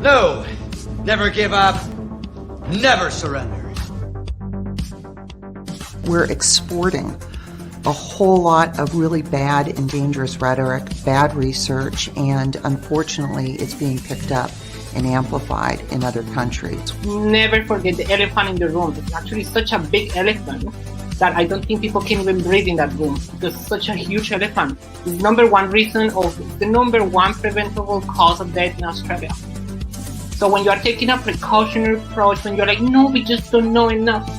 No, never give up, never surrender. We're exporting a whole lot of really bad and dangerous rhetoric, bad research, and unfortunately it's being picked up and amplified in other countries. Never forget the elephant in the room. It's actually such a big elephant that I don't think people can even breathe in that room because it's such a huge elephant. It's the number one preventable cause of death in Australia. So when you are taking a precautionary approach, when you're like, no, we just don't know enough,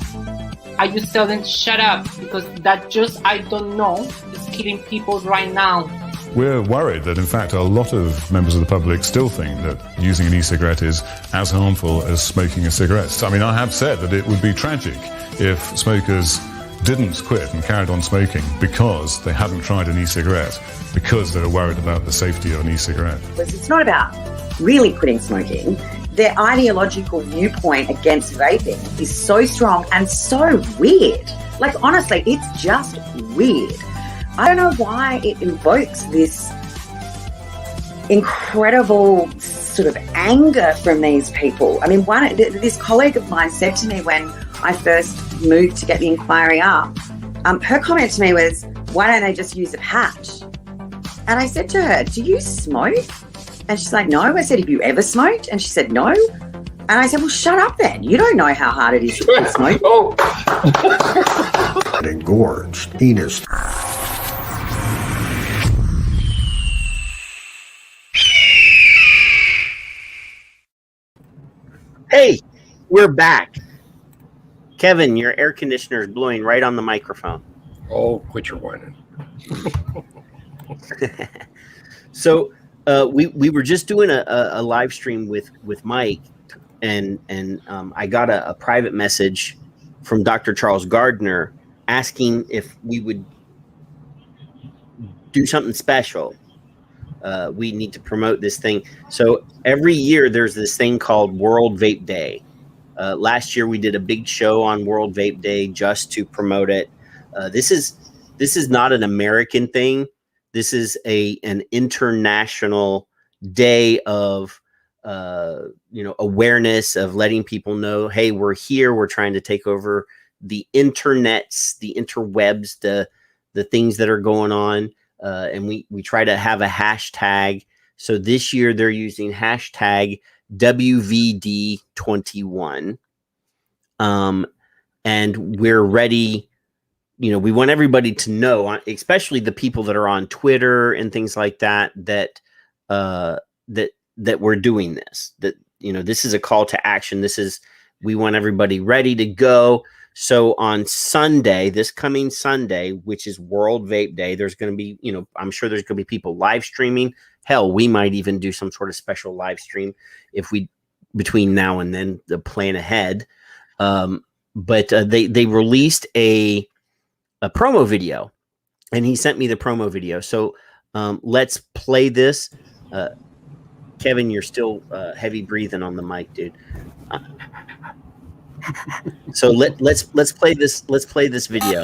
I just tell them, shut up, because that just I don't know is killing people right now. We're worried that, in fact, a lot of members of the public still think that using an e-cigarette is as harmful as smoking a cigarette. I mean, I have said that it would be tragic if smokers didn't quit and carried on smoking because they hadn't tried an e-cigarette, because they were worried about the safety of an e-cigarette. It's not about really quitting smoking. Their ideological viewpoint against vaping is so strong and so weird. Like, honestly, it's just weird. I don't know why it invokes this incredible sort of anger from these people. I mean, this colleague of mine said to me when I first moved to get the inquiry up, her comment to me was, why don't they just use a patch? And I said to her, do you smoke? And she's like, no. I said, have you ever smoked? And she said, no. And I said, well, shut up then. You don't know how hard it is to quit smoking. An engorged penis. Hey, we're back. Kevin, your air conditioner is blowing right on the microphone. Oh, quit your whining. So we were just doing a live stream with Mike, and I got a private message from Dr. Charles Gardner asking if we would do something special. We need to promote this thing. So every year there's this thing called World Vape Day. Last year we did a big show on World Vape Day just to promote it. This is not an American thing. This is an international day of awareness, of letting people know, hey, we're here. We're trying to take over the internets, the interwebs, the things that are going on. And we try to have a hashtag. So this year they're using hashtag WVD21. And we're ready. We want everybody to know, especially the people that are on Twitter and things like that, that we're doing this, that, this is a call to action. We want everybody ready to go. So on Sunday, this coming Sunday, which is World Vape Day, there's going to be, I'm sure there's going to be people live streaming. Hell, we might even do some sort of special live stream between now and then, the plan ahead. But they released a promo video, and he sent me the promo video. So let's play this. Kevin, you're still heavy breathing on the mic, dude. So let's play this. Let's play this video.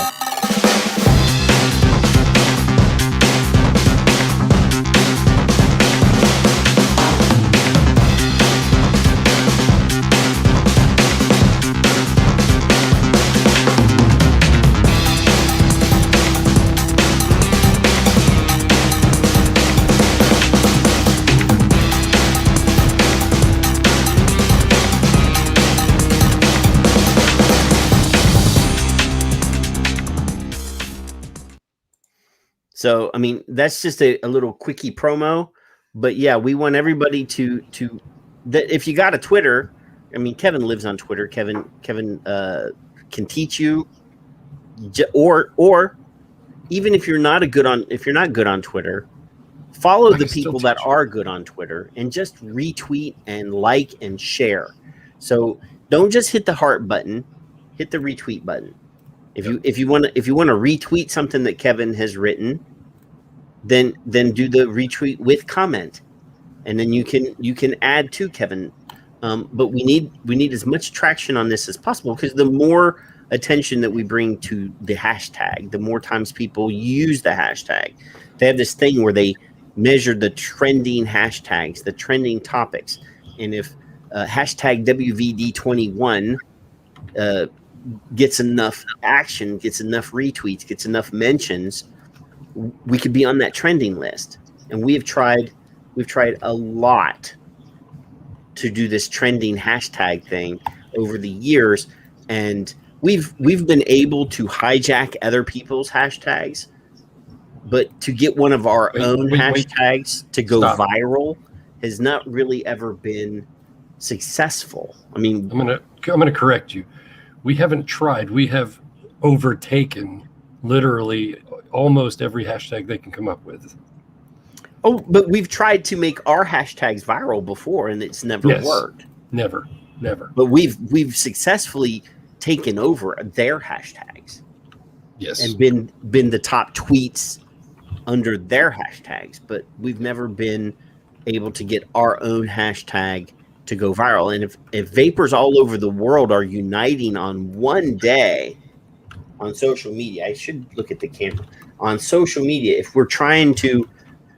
So, I mean, that's just a little quickie promo, but yeah, we want everybody to that if you got a Twitter, I mean, Kevin lives on Twitter. Kevin can teach you, or even if you're not good on Twitter, follow the people that are good on Twitter and just retweet and like and share. So don't just hit the heart button, hit the retweet button. If you want to retweet something that Kevin has written, then do the retweet with comment, and then you can add to Kevin. But we need as much traction on this as possible, because the more attention that we bring to the hashtag, the more times people use the hashtag. They have this thing where they measure the trending hashtags, the trending topics. And if hashtag WVD21 gets enough action, gets enough retweets, gets enough mentions, we could be on that trending list. And we've tried a lot to do this trending hashtag thing over the years, and we've been able to hijack other people's hashtags, but to get one of our own hashtags to go viral has not really ever been successful. I mean, I'm gonna correct you. We haven't tried. We have overtaken literally almost every hashtag they can come up with. Oh, but we've tried to make our hashtags viral before, and it's never worked. Never. But we've successfully taken over their hashtags. Yes. And been the top tweets under their hashtags, but we've never been able to get our own hashtag to go viral. And if vapors all over the world are uniting on one day on social media, I should look at the camera, on social media, if we're trying to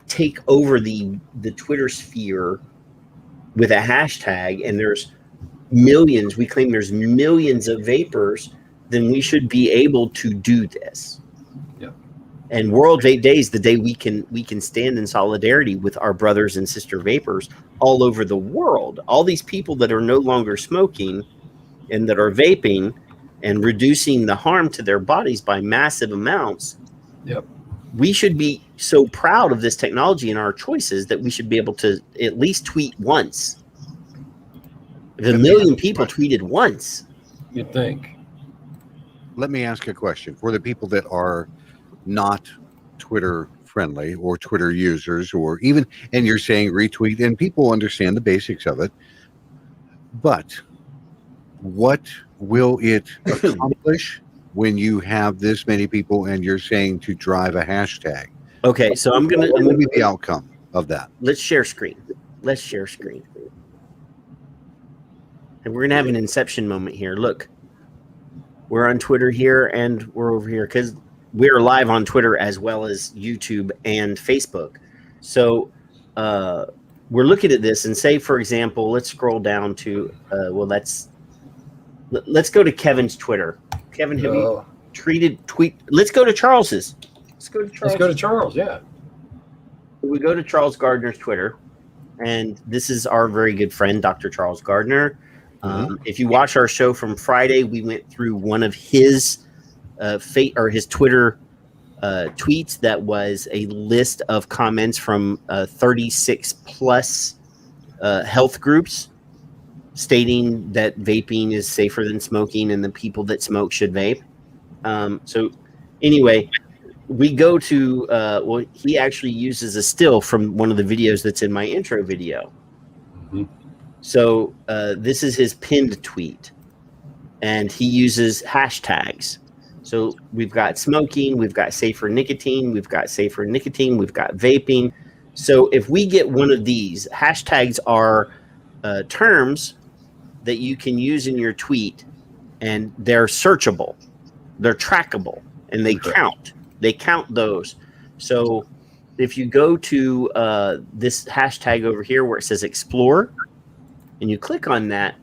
take over the Twitter sphere with a hashtag, and there's millions, we claim there's millions of vapors, then we should be able to do this. Yeah. And World Vape Day is the day we can stand in solidarity with our brothers and sister vapors all over the world. All these people that are no longer smoking and that are vaping and reducing the harm to their bodies by massive amounts. Yep. We should be so proud of this technology and our choices that we should be able to at least tweet once. If a million people tweeted once, you'd think. Let me ask a question for the people that are not Twitter friendly or Twitter users, or even, and you're saying retweet, and people understand the basics of it, but what will it accomplish when you have this many people and you're saying to drive a hashtag? Okay, so I'm gonna be the outcome of that. Let's share screen. And we're gonna have an inception moment here. Look, we're on Twitter here and we're over here because we're live on Twitter as well as YouTube and Facebook. So we're looking at this and say, for example, let's scroll down to let's go to Kevin's Twitter. Kevin, have you tweet? Let's go to Charles's. Let's go to Charles. Yeah. We go to Charles Gardner's Twitter, and this is our very good friend, Dr. Charles Gardner. If you watch our show from Friday, we went through one of his his Twitter tweets that was a list of comments from 36 plus health groups stating that vaping is safer than smoking and the people that smoke should vape. So anyway, we go to, he actually uses a still from one of the videos that's in my intro video. Mm-hmm. So this is his pinned tweet, and he uses hashtags. So we've got smoking, we've got safer nicotine, we've got vaping. So if we get one of these, hashtags are terms that you can use in your tweet, and they're searchable, they're trackable, and they count. They count those. So if you go to this hashtag over here where it says explore, and you click on that,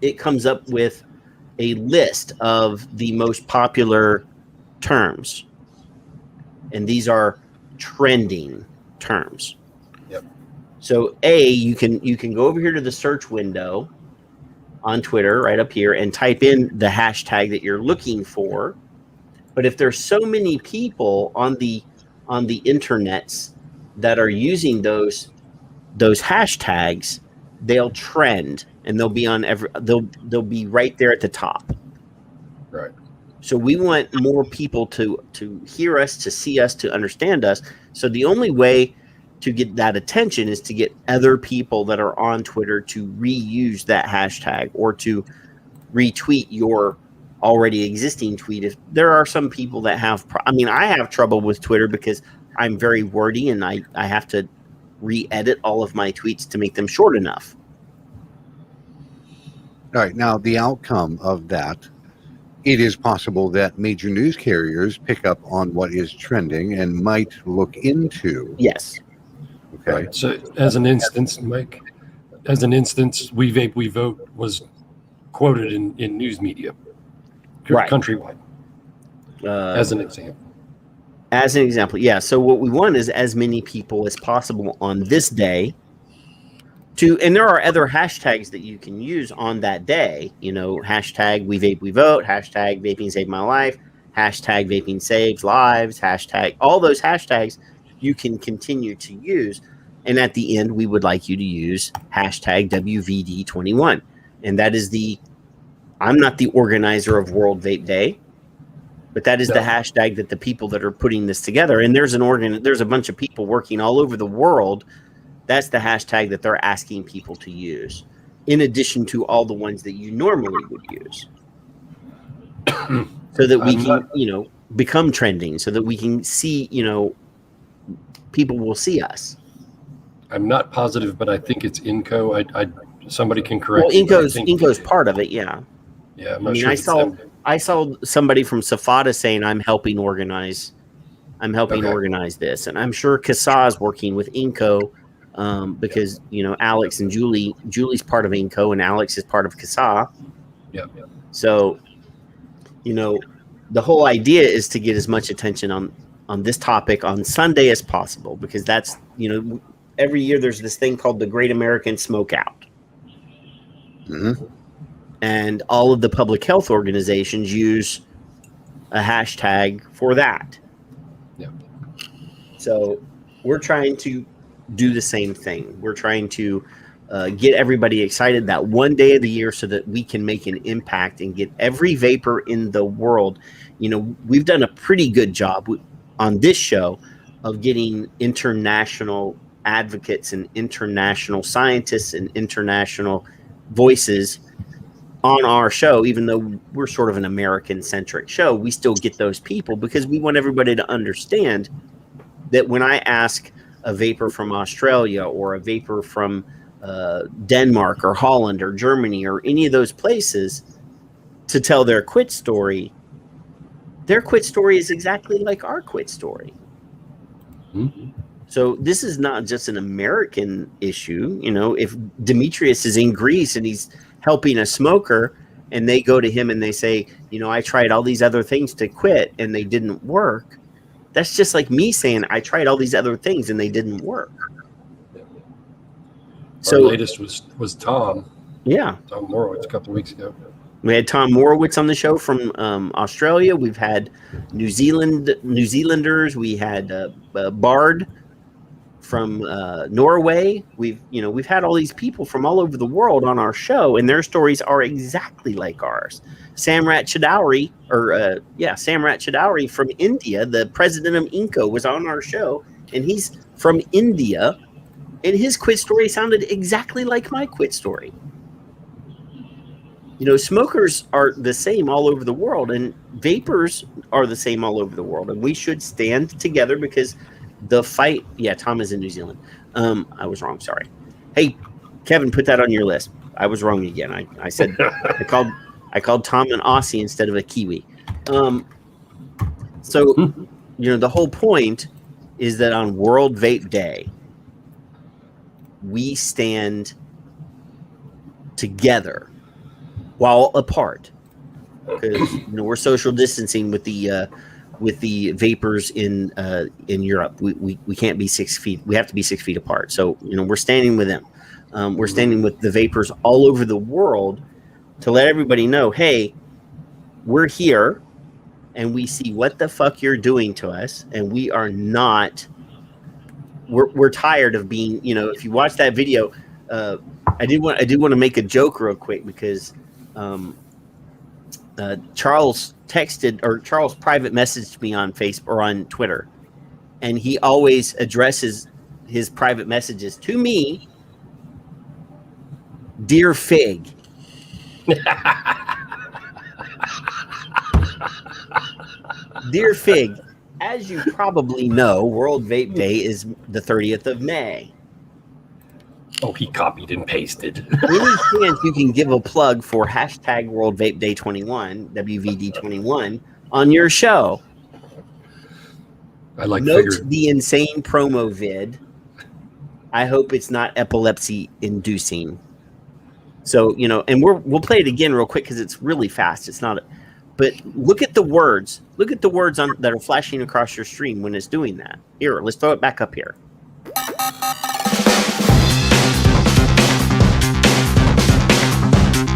it comes up with a list of the most popular terms. And these are trending terms. Yep. So you can go over here to the search window on Twitter right up here and type in the hashtag that you're looking for. But if there's so many people on the internets that are using those hashtags, they'll trend and they'll be on they'll be right there at the top. Right. So we want more people to hear us, to see us, to understand us. So the only way to get that attention is to get other people that are on Twitter to reuse that hashtag or to retweet your already existing tweet. If there are some people that have, I have trouble with Twitter because I'm very wordy and I have to re-edit all of my tweets to make them short enough. All right. Now, the outcome of that, it is possible that major news carriers pick up on what is trending and might look into. Yes. Okay. Right. So, as an instance, Mike, as an instance, We Vape, We Vote was quoted in news media, Right. countrywide, as an example. As an example, yeah. So what we want is as many people as possible on this day and there are other hashtags that you can use on that day, hashtag We Vape, We Vote, hashtag Vaping Saved My Life, hashtag Vaping Saves Lives, hashtag, all those hashtags you can continue to use. And at the end, we would like you to use hashtag WVD21. And that is I'm not the organizer of World Vape Day, but that is the hashtag that the people that are putting this together, and there's a bunch of people working all over the world. That's the hashtag that they're asking people to use, in addition to all the ones that you normally would use, so that we can, become trending, so that we can see, people will see us. I'm not positive, but I think it's Inco. Somebody can correct me. Well, Inco's part of it, yeah. Yeah, I'm not sure. I saw somebody from Safada saying, I'm helping organize this. And I'm sure Kasa is working with Inco because, Alex and Julie's part of Inco and Alex is part of Kasa. Yeah. So, the whole idea is to get as much attention on this topic on Sunday as possible, because that's, every year there's this thing called the Great American Smokeout. Mm-hmm. And all of the public health organizations use a hashtag for that. Yeah. So we're trying to do the same thing. We're trying to get everybody excited that one day of the year so that we can make an impact and get every vapor in the world. We've done a pretty good job on this show of getting international advocates and international scientists and international voices on our show. Even though we're sort of an American-centric show, we still get those people because we want everybody to understand that when I ask a vapor from Australia or a vapor from Denmark or Holland or Germany or any of those places to tell their quit story is exactly like our quit story. Mm-hmm. So this is not just an American issue. If Demetrius is in Greece and he's helping a smoker and they go to him and they say, I tried all these other things to quit and they didn't work. That's just like me saying I tried all these other things and they didn't work. Our latest was Tom. Yeah. Tom Morowitz a couple of weeks ago. We had Tom Morowitz on the show from Australia. We've had New Zealanders. We had Bard from Norway. We've had all these people from all over the world on our show, and their stories are exactly like ours. Samrat Chowdhury from India, the president of Inco, was on our show, and he's from India, and his quit story sounded exactly like my quit story. Smokers are the same all over the world, and vapors are the same all over the world, and we should stand together because the fight. Yeah, Tom is in New Zealand. I was wrong. Sorry. Hey, Kevin, put that on your list. I was wrong again. I said I called Tom an Aussie instead of a Kiwi. So the whole point is that on World Vape Day, we stand together while apart, because we're social distancing with the vapors in Europe. We can't be 6 feet. We have to be 6 feet apart. So we're standing with them. We're standing with the vapors all over the world to let everybody know, hey, we're here and we see what the fuck you're doing to us, and we are not. We're tired of being. If you watch that video, I did want to make a joke real quick because. Charles private messaged me on Facebook or on Twitter, and he always addresses his private messages to me, Dear Fig. Dear Fig, as you probably know, World Vape Day is the 30th of May. Oh, he copied and pasted. Any chance you can give a plug for hashtag World Vape Day 21, WVD21, on your show? I like Note the insane promo vid I hope it's not epilepsy inducing. So, and we'll play it again real quick because it's really fast. It's not, but look at the words. Look at the words that are flashing across your stream when it's doing that. Here, let's throw it back up here.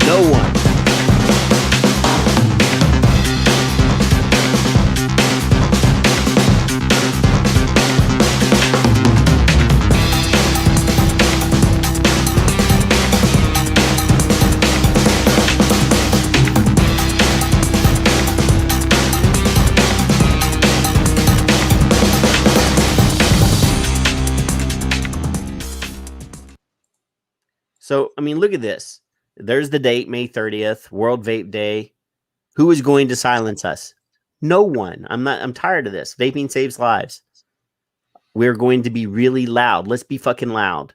No one. So, I mean, look at this. There's the date, May 30th, World Vape Day. Who is going to silence us? No one. I'm tired of this. Vaping saves lives. We're going to be really loud. Let's be fucking loud.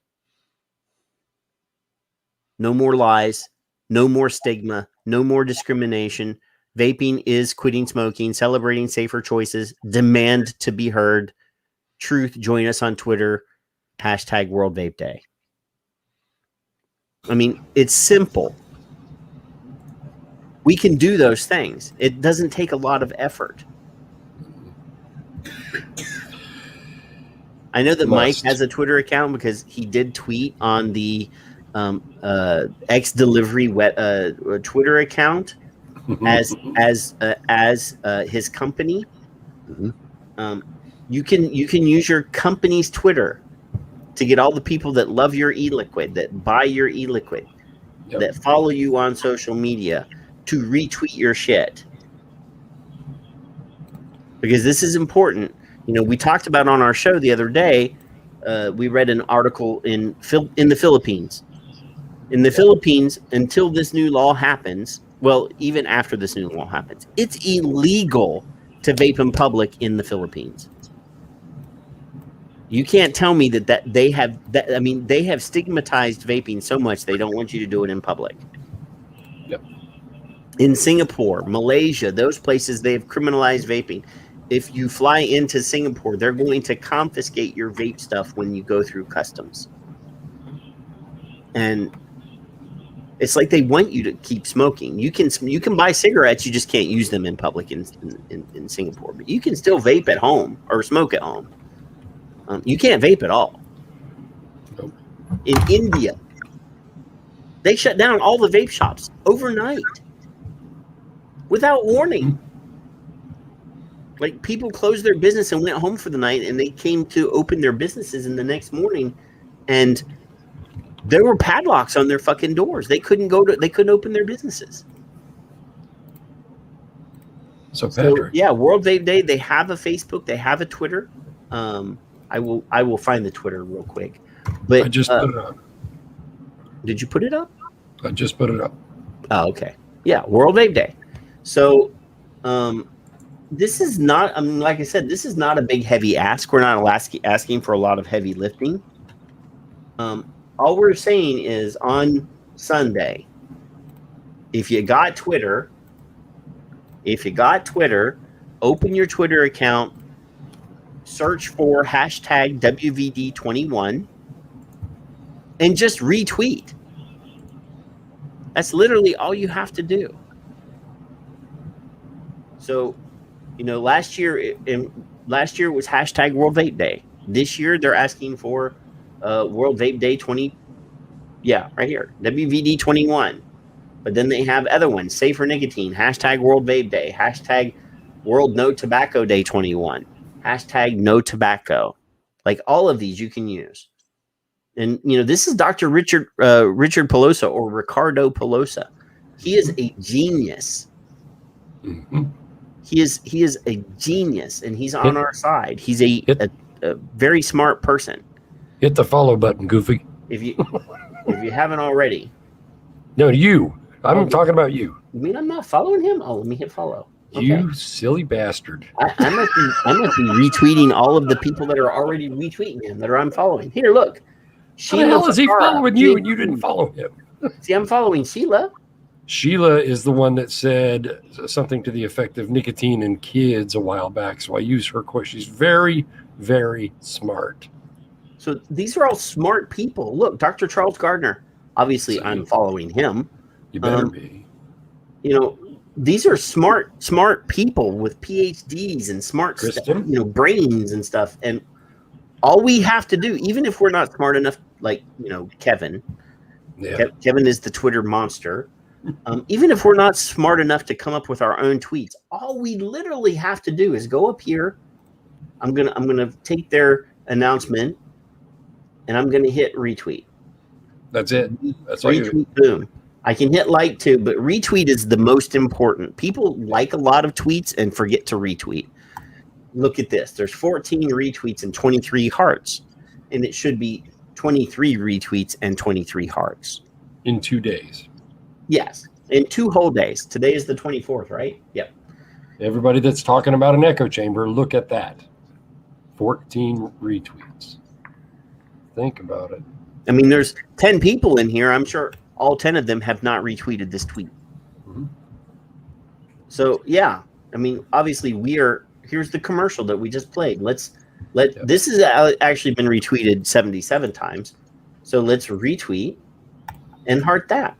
No more lies. No more stigma. No more discrimination. Vaping is quitting smoking, celebrating safer choices, demand to be heard. Truth, join us on Twitter. # World Vape Day. I mean, it's simple. We can do those things. It doesn't take a lot of effort. I know that Mike has a Twitter account because he did tweet on the X Delivery Twitter account as his company. You can use your company's Twitter to get all the people that love your e-liquid, that buy your e-liquid, that follow you on social media, to retweet your shit. Because this is important. We talked about on our show the other day, we read an article in the Philippines. In the Philippines, until this new law happens, well, even after this new law happens, it's illegal to vape in public in the Philippines. You can't tell me that they have that. I mean, they have stigmatized vaping so much they don't want you to do it in public. Yep. In Singapore, Malaysia, those places, they have criminalized vaping. If you fly into Singapore, they're going to confiscate your vape stuff when you go through customs. And it's like they want you to keep smoking. You can buy cigarettes, you just can't use them in public in Singapore. But you can still vape at home or smoke at home. You can't vape at all. Nope. In India, they shut down all the vape shops overnight without warning. Like, people closed their business and went home for the night, and they came to open their businesses in the next morning, and there were padlocks on their fucking doors. They couldn't open their businesses. So Patrick, yeah, World Vape Day. They have a Facebook. They have a Twitter. I will find the Twitter real quick. But I just put it up. Did you put it up? I just put it up. Oh, okay. Yeah, World Vape Day. So, this is not. Like I said, this is not a big heavy ask. We're not asking for a lot of heavy lifting. All we're saying is on Sunday, if you got Twitter, open your Twitter account. Search for #WVD21 and just retweet. That's literally all you have to do. So, last year was #World Vape Day. This year they're asking for World Vape Day 20. Yeah, right here, WVD21. But then they have other ones, Safer Nicotine, #World Vape Day, #World No Tobacco Day 21. #No tobacco. Like, all of these you can use. And, this is Dr. Richard Pelosa, or Ricardo Pelosa. He is a genius. Mm-hmm. He is a genius, and he's on our side. He's a very smart person. Hit the follow button, Goofy. If you haven't already. No, you. I'm talking about you. You mean I'm not following him? Oh, let me hit follow. Okay. You silly bastard. I must be retweeting all of the people that are already retweeting him that I'm following. Here, look. How the hell is he following you and you didn't follow him? See, I'm following Sheila. Sheila is the one that said something to the effect of nicotine in kids a while back. So I use her question. She's very, very smart. So these are all smart people. Look, Dr. Charles Gardner. Obviously, I'm following him. You better be. You know, these are smart people with PhDs and smart, brains and stuff. And all we have to do, even if we're not smart enough, like, Kevin. Yeah. Kevin is the Twitter monster. Even if we're not smart enough to come up with our own tweets, all we literally have to do is go up here. I'm gonna take their announcement, and I'm gonna hit retweet. That's it. That's all retweet. Boom. I can hit like too, but retweet is the most important. People like a lot of tweets and forget to retweet. Look at this. There's 14 retweets and 23 hearts, and it should be 23 retweets and 23 hearts in 2 days. Yes, in 2 whole days. Today is the 24th, right? Yep. Everybody that's talking about an echo chamber, look at that. 14 retweets. Think about it. I mean, there's 10 people in here. I'm sure all 10 of them have not retweeted this tweet. Mm-hmm. So, yeah. I mean, obviously, here's the commercial that we just played. This has actually been retweeted 77 times. So let's retweet and heart that.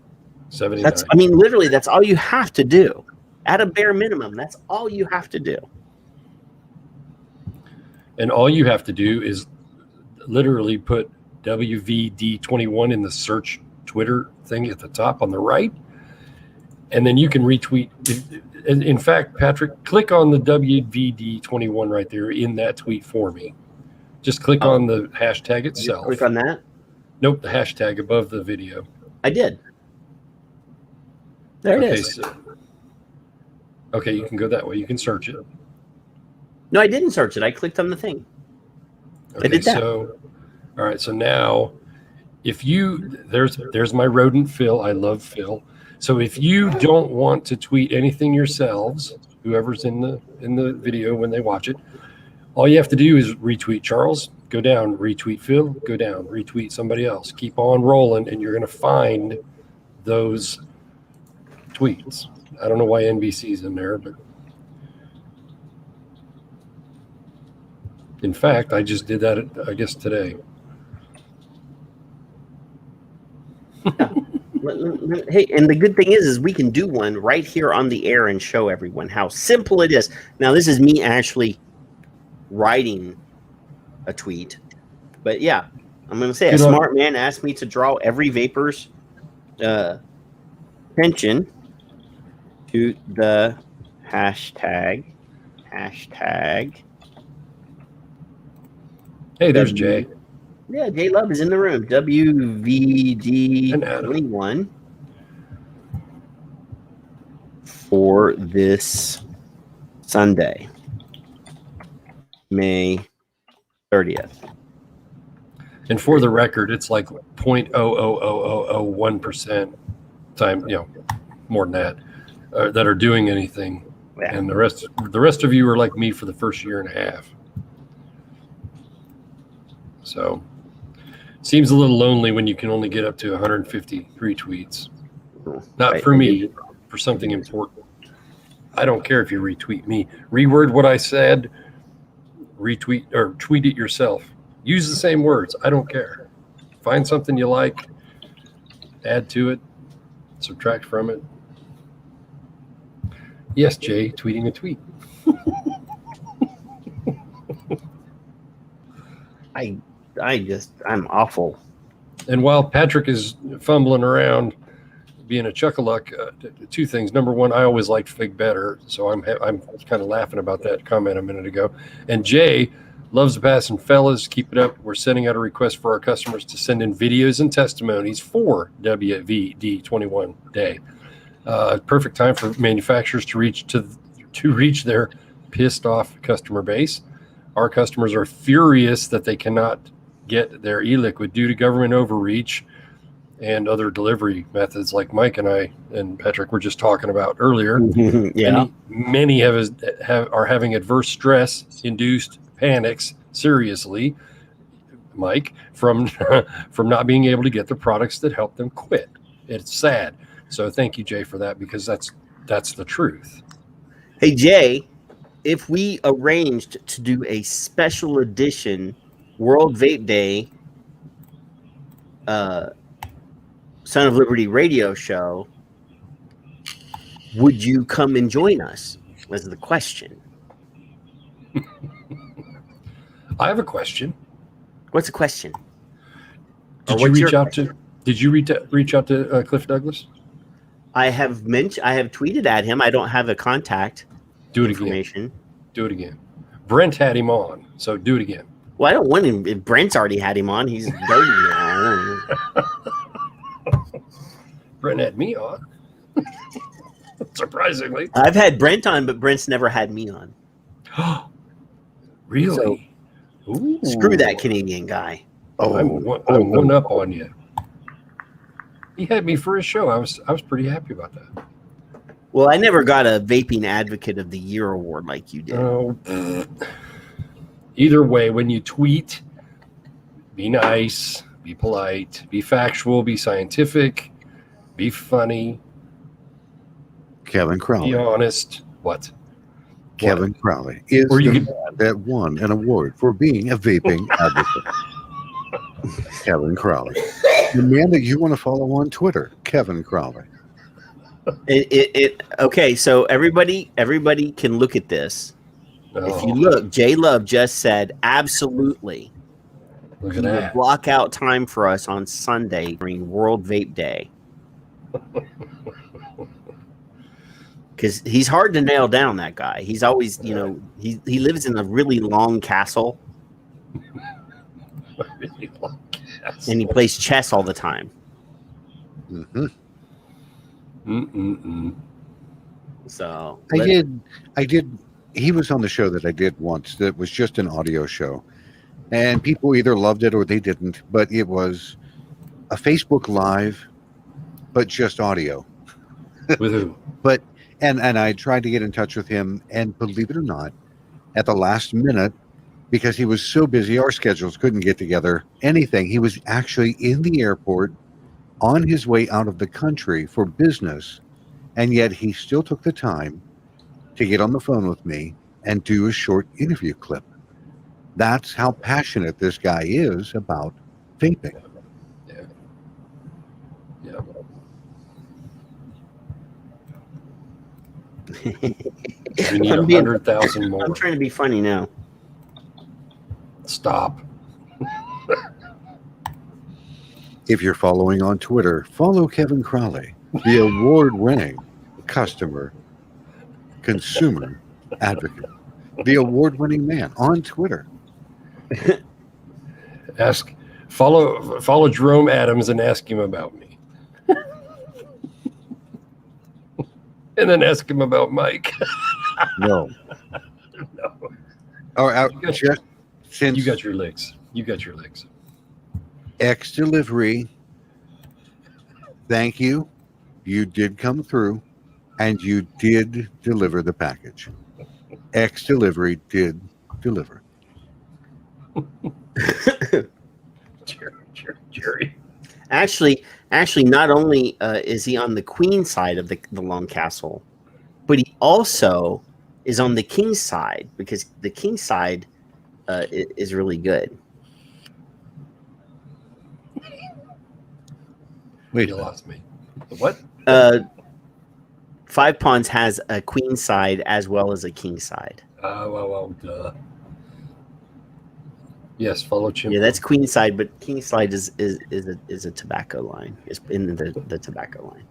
79. Literally, that's all you have to do. At a bare minimum, that's all you have to do. And all you have to do is literally put WVD21 in the search Twitter thing at the top on the right. And then you can retweet. In fact, Patrick, click on the WVD21 right there in that tweet for me. Just click on the hashtag itself. Click on that? Nope, the hashtag above the video. I did. There it is. Okay, you can go that way. You can search it. No, I didn't search it. I clicked on the thing. Okay, I did that. So, all right. So now, there's my rodent Phil. I love Phil. So if you don't want to tweet anything yourselves, whoever's in the video when they watch it, all you have to do is retweet Charles, go down, retweet Phil, go down, retweet somebody else. Keep on rolling, and you're going to find those tweets. I don't know why NBC's in there, but in fact, I just did that, I guess, today. Hey, and the good thing is we can do one right here on the air and show everyone how simple it is. Now, this is me actually writing a tweet. But yeah, I'm going to say a smart man asked me to draw every vapor's attention to the hashtag. Hey, there's Jay. Yeah, Jay Love is in the room. WVD21 for this Sunday, May 30th. And for the record, it's like 0.00001% time, more than that, that are doing anything. Yeah. And the rest of you are like me for the first year and a half. So seems a little lonely when you can only get up to 150 retweets. Not right. For me, for something important. I don't care if you retweet me. Reword what I said, retweet or tweet it yourself. Use the same words. I don't care. Find something you like, add to it, subtract from it. Yes, Jay, tweeting a tweet. I'm awful. And while Patrick is fumbling around being a chuck-a-luck, 2 things. Number one, I always liked Fig better, so I'm kind of laughing about that comment a minute ago. And Jay loves the passing fellas. Keep it up. We're sending out a request for our customers to send in videos and testimonies for WVD21 Day. Perfect time for manufacturers to reach their pissed off customer base. Our customers are furious that they cannot get their e-liquid due to government overreach and other delivery methods like Mike and I and Patrick were just talking about earlier. Yeah. Many are having adverse stress-induced panics, seriously, Mike, from not being able to get the products that help them quit. It's sad. So thank you, Jay, for that, because that's the truth. Hey, Jay, if we arranged to do a special edition World Vape Day, Son of Liberty radio show, would you come and join us? Was the question. I have a question. What's the question? Did you reach out to Cliff Douglas? I have tweeted at him. I don't have a contact. Do it information. Again. Do it again. Brent had him on, so do it again. Well, I don't want him. Brent's already had him on. He's dirty. Brent had me on. Surprisingly. I've had Brent on, but Brent's never had me on. Really? So, screw that Canadian guy. I'm one up on you. He had me for his show. I was pretty happy about that. Well, I never got a Vaping Advocate of the Year award like you did. Oh, either way, when you tweet, be nice, be polite, be factual, be scientific, be funny. Kevin Crowley. Be honest. What? Kevin Crowley is the man that won an award for being a vaping advocate. Kevin Crowley. The man that you want to follow on Twitter, Kevin Crowley. Okay, so everybody can look at this. If you look, J Love just said absolutely. Look at that. Block out time for us on Sunday during World Vape Day. Because he's hard to nail down, that guy. He's always, he lives in a really long castle. Really long castle. And he plays chess all the time. So I did. He was on the show that I did once. That was just an audio show, and people either loved it or they didn't. But it was a Facebook Live, but just audio. With who? But and I tried to get in touch with him, and believe it or not, at the last minute, because he was so busy, our schedules couldn't get together. Anything. He was actually in the airport on his way out of the country for business, and yet he still took the time to get on the phone with me and do a short interview clip. That's how passionate this guy is about vaping. Yeah. We need 100,000 more. I'm trying to be funny now. Stop. If you're following on Twitter, follow Kevin Crowley, the award-winning consumer advocate, the award-winning man on Twitter. Follow Jerome Adams and ask him about me. And then ask him about Mike. No. You got your licks. X Delivery, thank you. You did come through, and you did deliver the package. X Delivery did deliver. Jerry. Actually, not only is he on the queen side of the long castle, but he also is on the king side, because the king side is really good. Wait, you lost me. What? Five Ponds has a queen side as well as a king side. Well, duh. Yes, follow Chimp. Yeah, that's queen side, but king side is a tobacco line. It's in the tobacco line.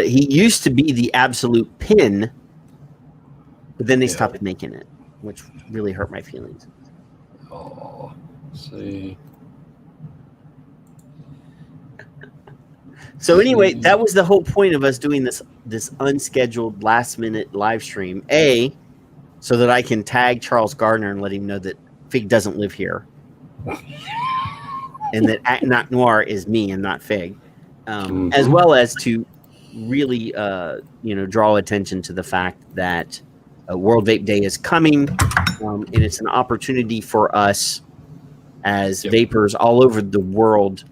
He used to be the absolute pin, but then they stopped making it, which really hurt my feelings. Oh, see. So anyway, that was the whole point of us doing this unscheduled last minute live stream. So that I can tag Charles Gardner and let him know that Fig doesn't live here, and that Not Noir is me and not Fig, as well as to really draw attention to the fact that World Vape Day is coming, and it's an opportunity for us as vapors all over the world.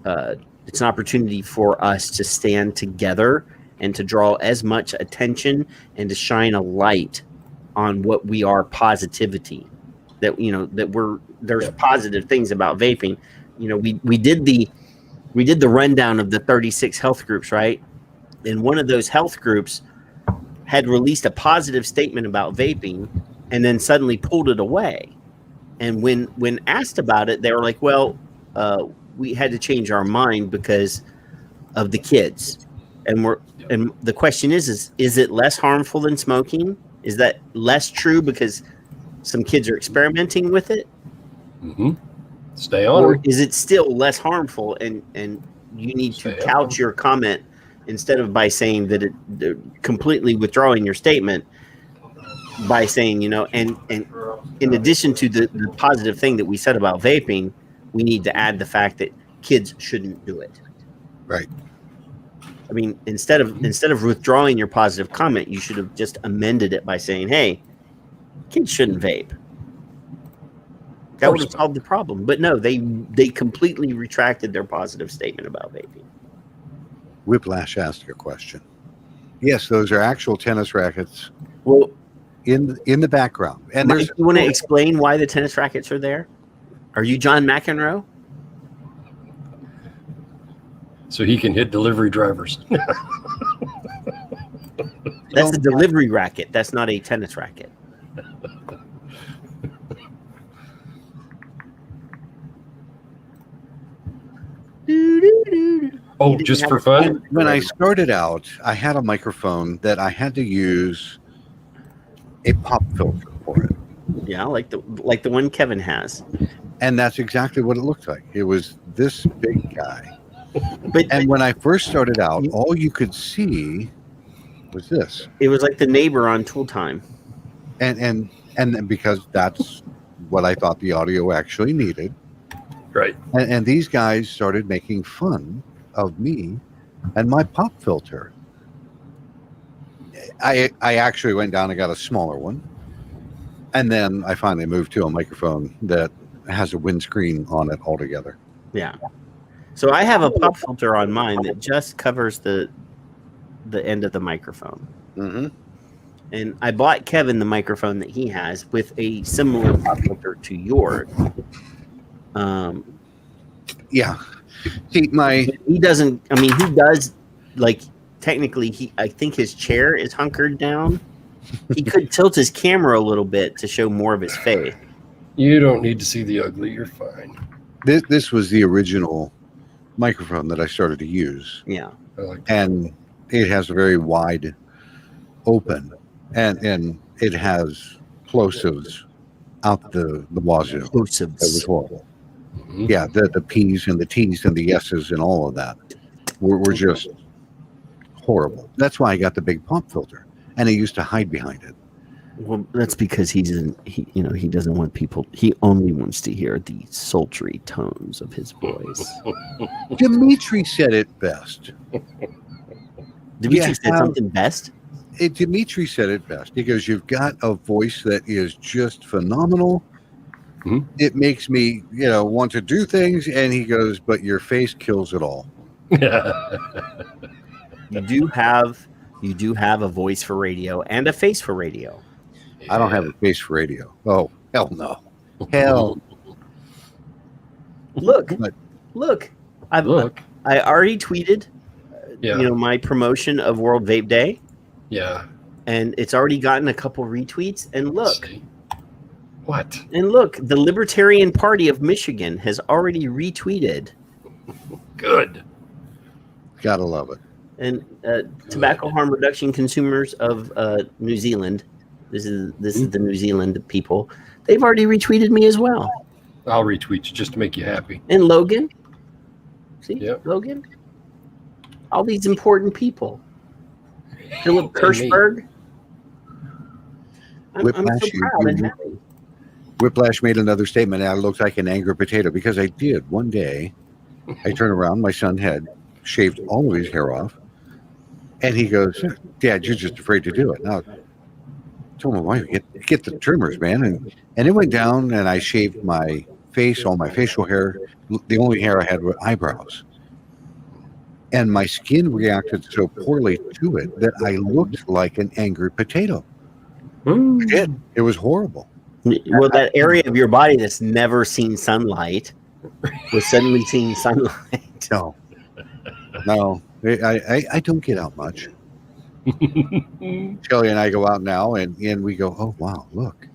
It's an opportunity for us to stand together and to draw as much attention and to shine a light on what we are positivity, that there's positive things about vaping. We did the rundown of the 36 health groups, right? And one of those health groups had released a positive statement about vaping and then suddenly pulled it away. And when asked about it, they were like, well, we had to change our mind because of the kids. And the question is it less harmful than smoking? Is that less true because some kids are experimenting with it? Mm-hmm. Stay on. Or is it still less harmful? And you need to couch your comment instead of by saying that completely withdrawing your statement by saying, and in addition to the positive thing that we said about vaping, we need to add the fact that kids shouldn't do it. Right. I mean, instead of withdrawing your positive comment, you should have just amended it by saying, "Hey, kids shouldn't vape." That would have solved the problem. But no, they completely retracted their positive statement about vaping. Whiplash asked a question. Yes, those are actual tennis rackets. Well, in the background. And Mike, you want to explain why the tennis rackets are there? Are you John McEnroe? So he can hit delivery drivers. That's a delivery racket. That's not a tennis racket. Oh, just for fun? When I started out, I had a microphone that I had to use a pop filter for it. Yeah, like the one Kevin has. And that's exactly what it looked like. It was this big guy. And when I first started out, all you could see was this. It was like the neighbor on Tool Time. And because that's what I thought the audio actually needed. Right. And these guys started making fun of me and my pop filter. I actually went down and got a smaller one. And then I finally moved to a microphone that has a windscreen on it altogether. Yeah. So I have a pop filter on mine that just covers the end of the microphone. Mm-hmm. And I bought Kevin the microphone that he has with a similar pop filter to yours. Yeah. See, he doesn't. I mean, he does. Like technically, I think his chair is hunkered down. He could tilt his camera a little bit to show more of his face. You don't need to see the ugly. You're fine. This was the original microphone that I started to use. Yeah. And it has a very wide open, and it has plosives out the wazoo. Plosives. That was horrible. Mm-hmm. Yeah, the P's and the T's and the S's and all of that were just horrible. That's why I got the big pop filter, and I used to hide behind it. Well, that's because he doesn't want people. He only wants to hear the sultry tones of his voice. Dimitri said it best. Dimitri said something best? Dimitri said it best. He goes, "You've got a voice that is just phenomenal. Mm-hmm. It makes me, want to do things." And he goes, "But your face kills it all." You do have a voice for radio and a face for radio. I don't have a face for radio. Oh, hell no. Hell. Look. I already tweeted, my promotion of World Vape Day. Yeah. And it's already gotten a couple retweets. And look. What? And look, the Libertarian Party of Michigan has already retweeted. Good. Gotta love it. And tobacco harm reduction consumers of New Zealand. This is the New Zealand people. They've already retweeted me as well. I'll retweet you just to make you happy. And Logan. See, yep. Logan. All these important people. Philip Kirschberg. I'm so proud and happy. Whiplash made another statement. I looked like an angry potato because I did. One day, I turned around. My son had shaved all of his hair off. And he goes, "Dad, you're just afraid to do it." Now, I told him, "Why? Get the trimmers, man." And it went down, and I shaved my face, all my facial hair. The only hair I had were eyebrows. And my skin reacted so poorly to it that I looked like an angry potato. I did. It was horrible. Well, that area of your body that's never seen sunlight was suddenly seeing sunlight. No. I don't get out much. Kelly and I go out now, and we go, oh, wow, look.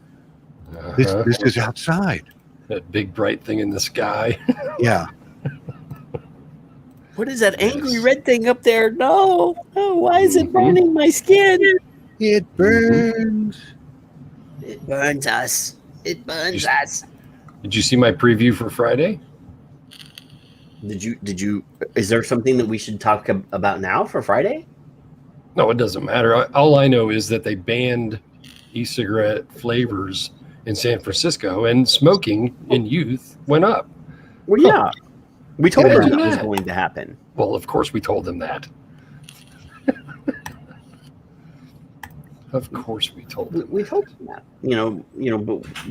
This is outside. That big bright thing in the sky. Yeah. What is that angry red thing up there? No, why is it burning my skin? It burns. It burns us. It burns us. Did you see my preview for Friday? Did you? Is there something that we should talk about now for Friday? No, it doesn't matter. All I know is that they banned e-cigarette flavors in San Francisco, and smoking in youth went up. Well, yeah. We told them that was going to happen. Well, of course we told them that. Of course we told them. We told them that.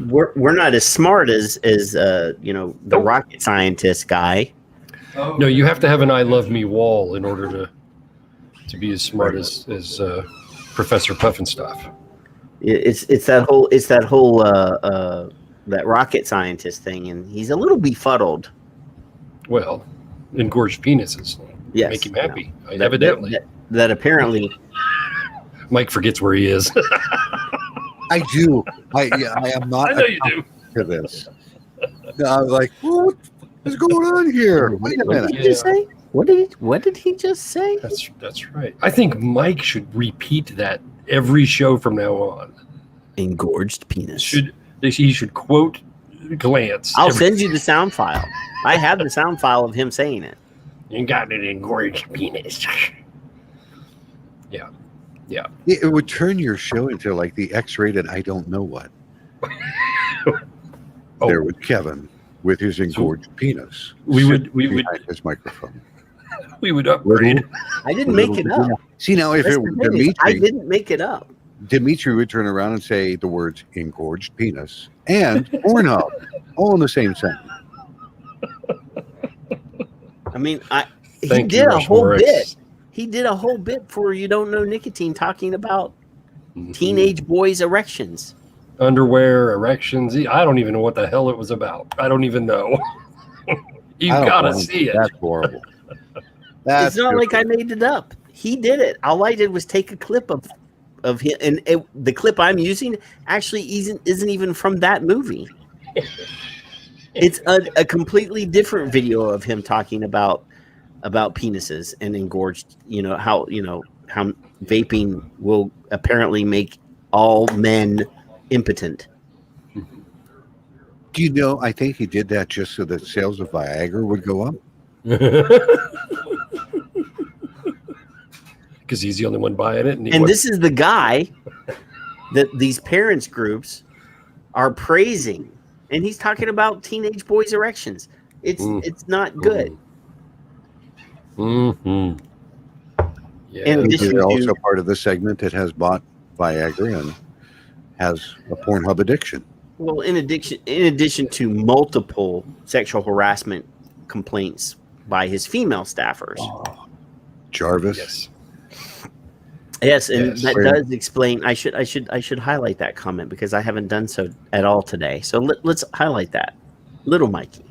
But we're not as smart as the rocket scientist guy. No, you have to have an "I love me" wall in order to be as smart as Professor Pufnstuf. It's that whole that rocket scientist thing, and he's a little befuddled. Well, engorged penises make him happy. Evidently, that apparently Mike forgets where he is. I do. I am not. I know you do. For this, I'm like, what is going on here? Wait a minute. What did he just say? What did he just say? That's right. I think Mike should repeat that every show from now on. Engorged penis. He should quote glance. I'll send you the sound file. I have the sound file of him saying it. You got an engorged penis. Yeah. It would turn your show into like the X-rated I don't know what. There with Kevin with his engorged penis. We would his microphone. We would upgrade. I didn't make it up. See, now if it were Dimitri, I didn't make it up. Dimitri would turn around and say the words engorged penis and Pornhub all in the same sentence. I mean, he did a whole bit. He did a whole bit for You Don't Know Nicotine, talking about teenage boys' erections. Underwear, erections. I don't even know what the hell it was about. I don't even know. You've got to see it. That's horrible. It's not like I made it up. He did it. All I did was take a clip of him, and the clip I'm using actually isn't even from that movie. It's a completely different video of him talking about penises and engorged. How vaping will apparently make all men impotent. Do you know? I think he did that just so that sales of Viagra would go up. Because he's the only one buying it, and this is the guy that these parents groups are praising, and he's talking about teenage boys' erections. It's not good. Mm-hmm. Yeah. And they're also part of the segment that has bought Viagra and has a Pornhub addiction. Well, in addition to multiple sexual harassment complaints by his female staffers. Oh, Jarvis. Yes, and that does explain. I should highlight that comment because I haven't done so at all today. So let's highlight that. Little Mikey.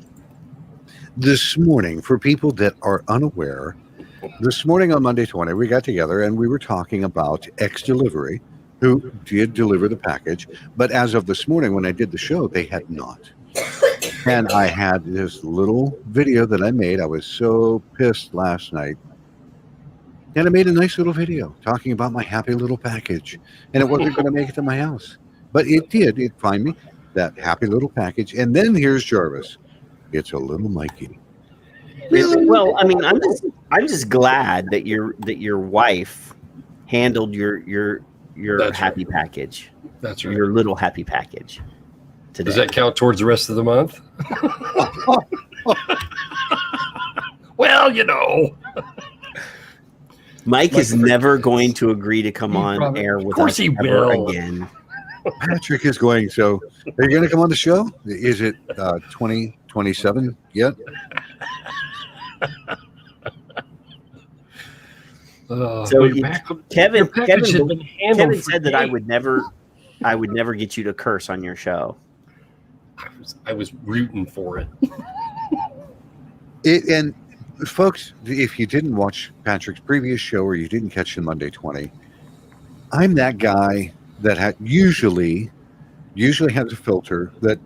This morning, for people that are unaware, this morning on Monday 20, we got together and we were talking about X Delivery, who did deliver the package. But as of this morning, when I did the show, they had not. And I had this little video that I made. I was so pissed last night. And I made a nice little video talking about my happy little package. And it wasn't going to make it to my house. But it did. It find me that happy little package. And then here's Jarvis. It's a little Mikey. Well, I mean, I'm just glad that your wife handled your happy package. That's right. Your little happy package. Today. Does that count towards the rest of the month? Well, Mike is never going to agree to come on air with us ever again. Patrick is going. So, are you going to come on the show? Is it 2027 yet? So Kevin said that I would never I would never get you to curse on your show. I was rooting for it. And folks, if you didn't watch Patrick's previous show or you didn't catch the Monday 20, I'm that guy that usually has a filter that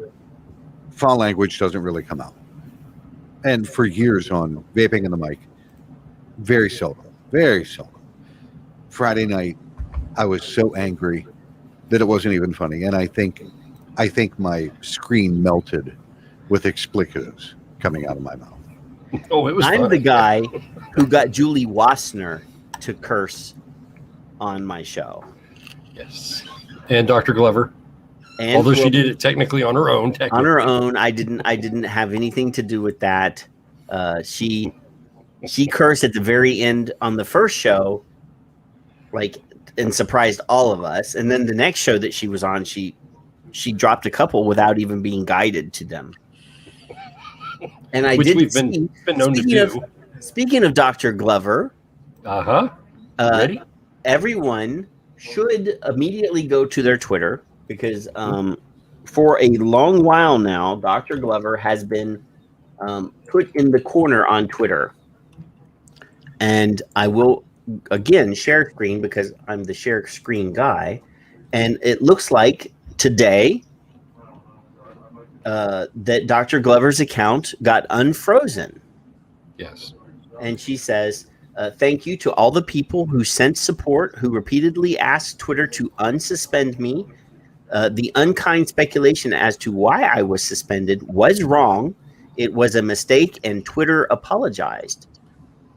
foul language doesn't really come out. And for years on Vaping in the Mic, very seldom. Friday night, I was so angry that it wasn't even funny. And I think my screen melted with explicitives coming out of my mouth. Oh, it was I'm fun. the guy who got Julie Wassner to curse on my show. Yes. And Dr. Glover. And although she did it technically on her own. On her own, I didn't have anything to do with that. She cursed at the very end on the first show, like, and surprised all of us. And then the next show that she was on, she dropped a couple without even being guided to them. And Which we've been known to do. Speaking of Dr. Glover, ready? Everyone should immediately go to their Twitter because for a long while now, Dr. Glover has been put in the corner on Twitter. And I will, again, share screen because I'm the share screen guy. And it looks like today that Dr. Glover's account got unfrozen. Yes. And she says, thank you to all the people who sent support, who repeatedly asked Twitter to unsuspend me. The unkind speculation as to why I was suspended was wrong. It was a mistake, and Twitter apologized.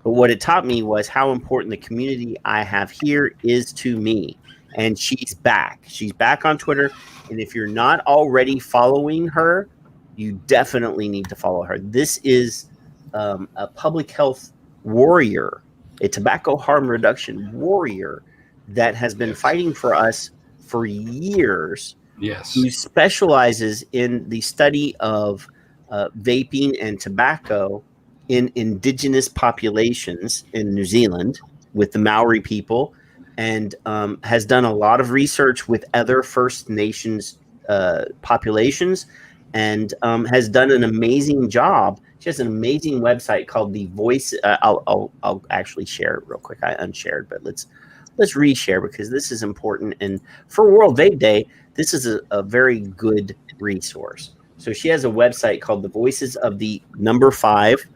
But what it taught me was how important the community I have here is to me. And she's back. She's back on Twitter. And if you're not already following her, you definitely need to follow her. This is a public health warrior, a tobacco harm reduction warrior that has been fighting for us for years. Yes. Who specializes in the study of vaping and tobacco in indigenous populations in New Zealand with the Maori people, and has done a lot of research with other First Nations populations, and has done an amazing job. She has an amazing website called The Voice. I'll actually share it real quick. I unshared, but let's reshare because this is important. And for World Vape Day, this is a very good resource. So she has a website called The Voices of the Number 5%.nz.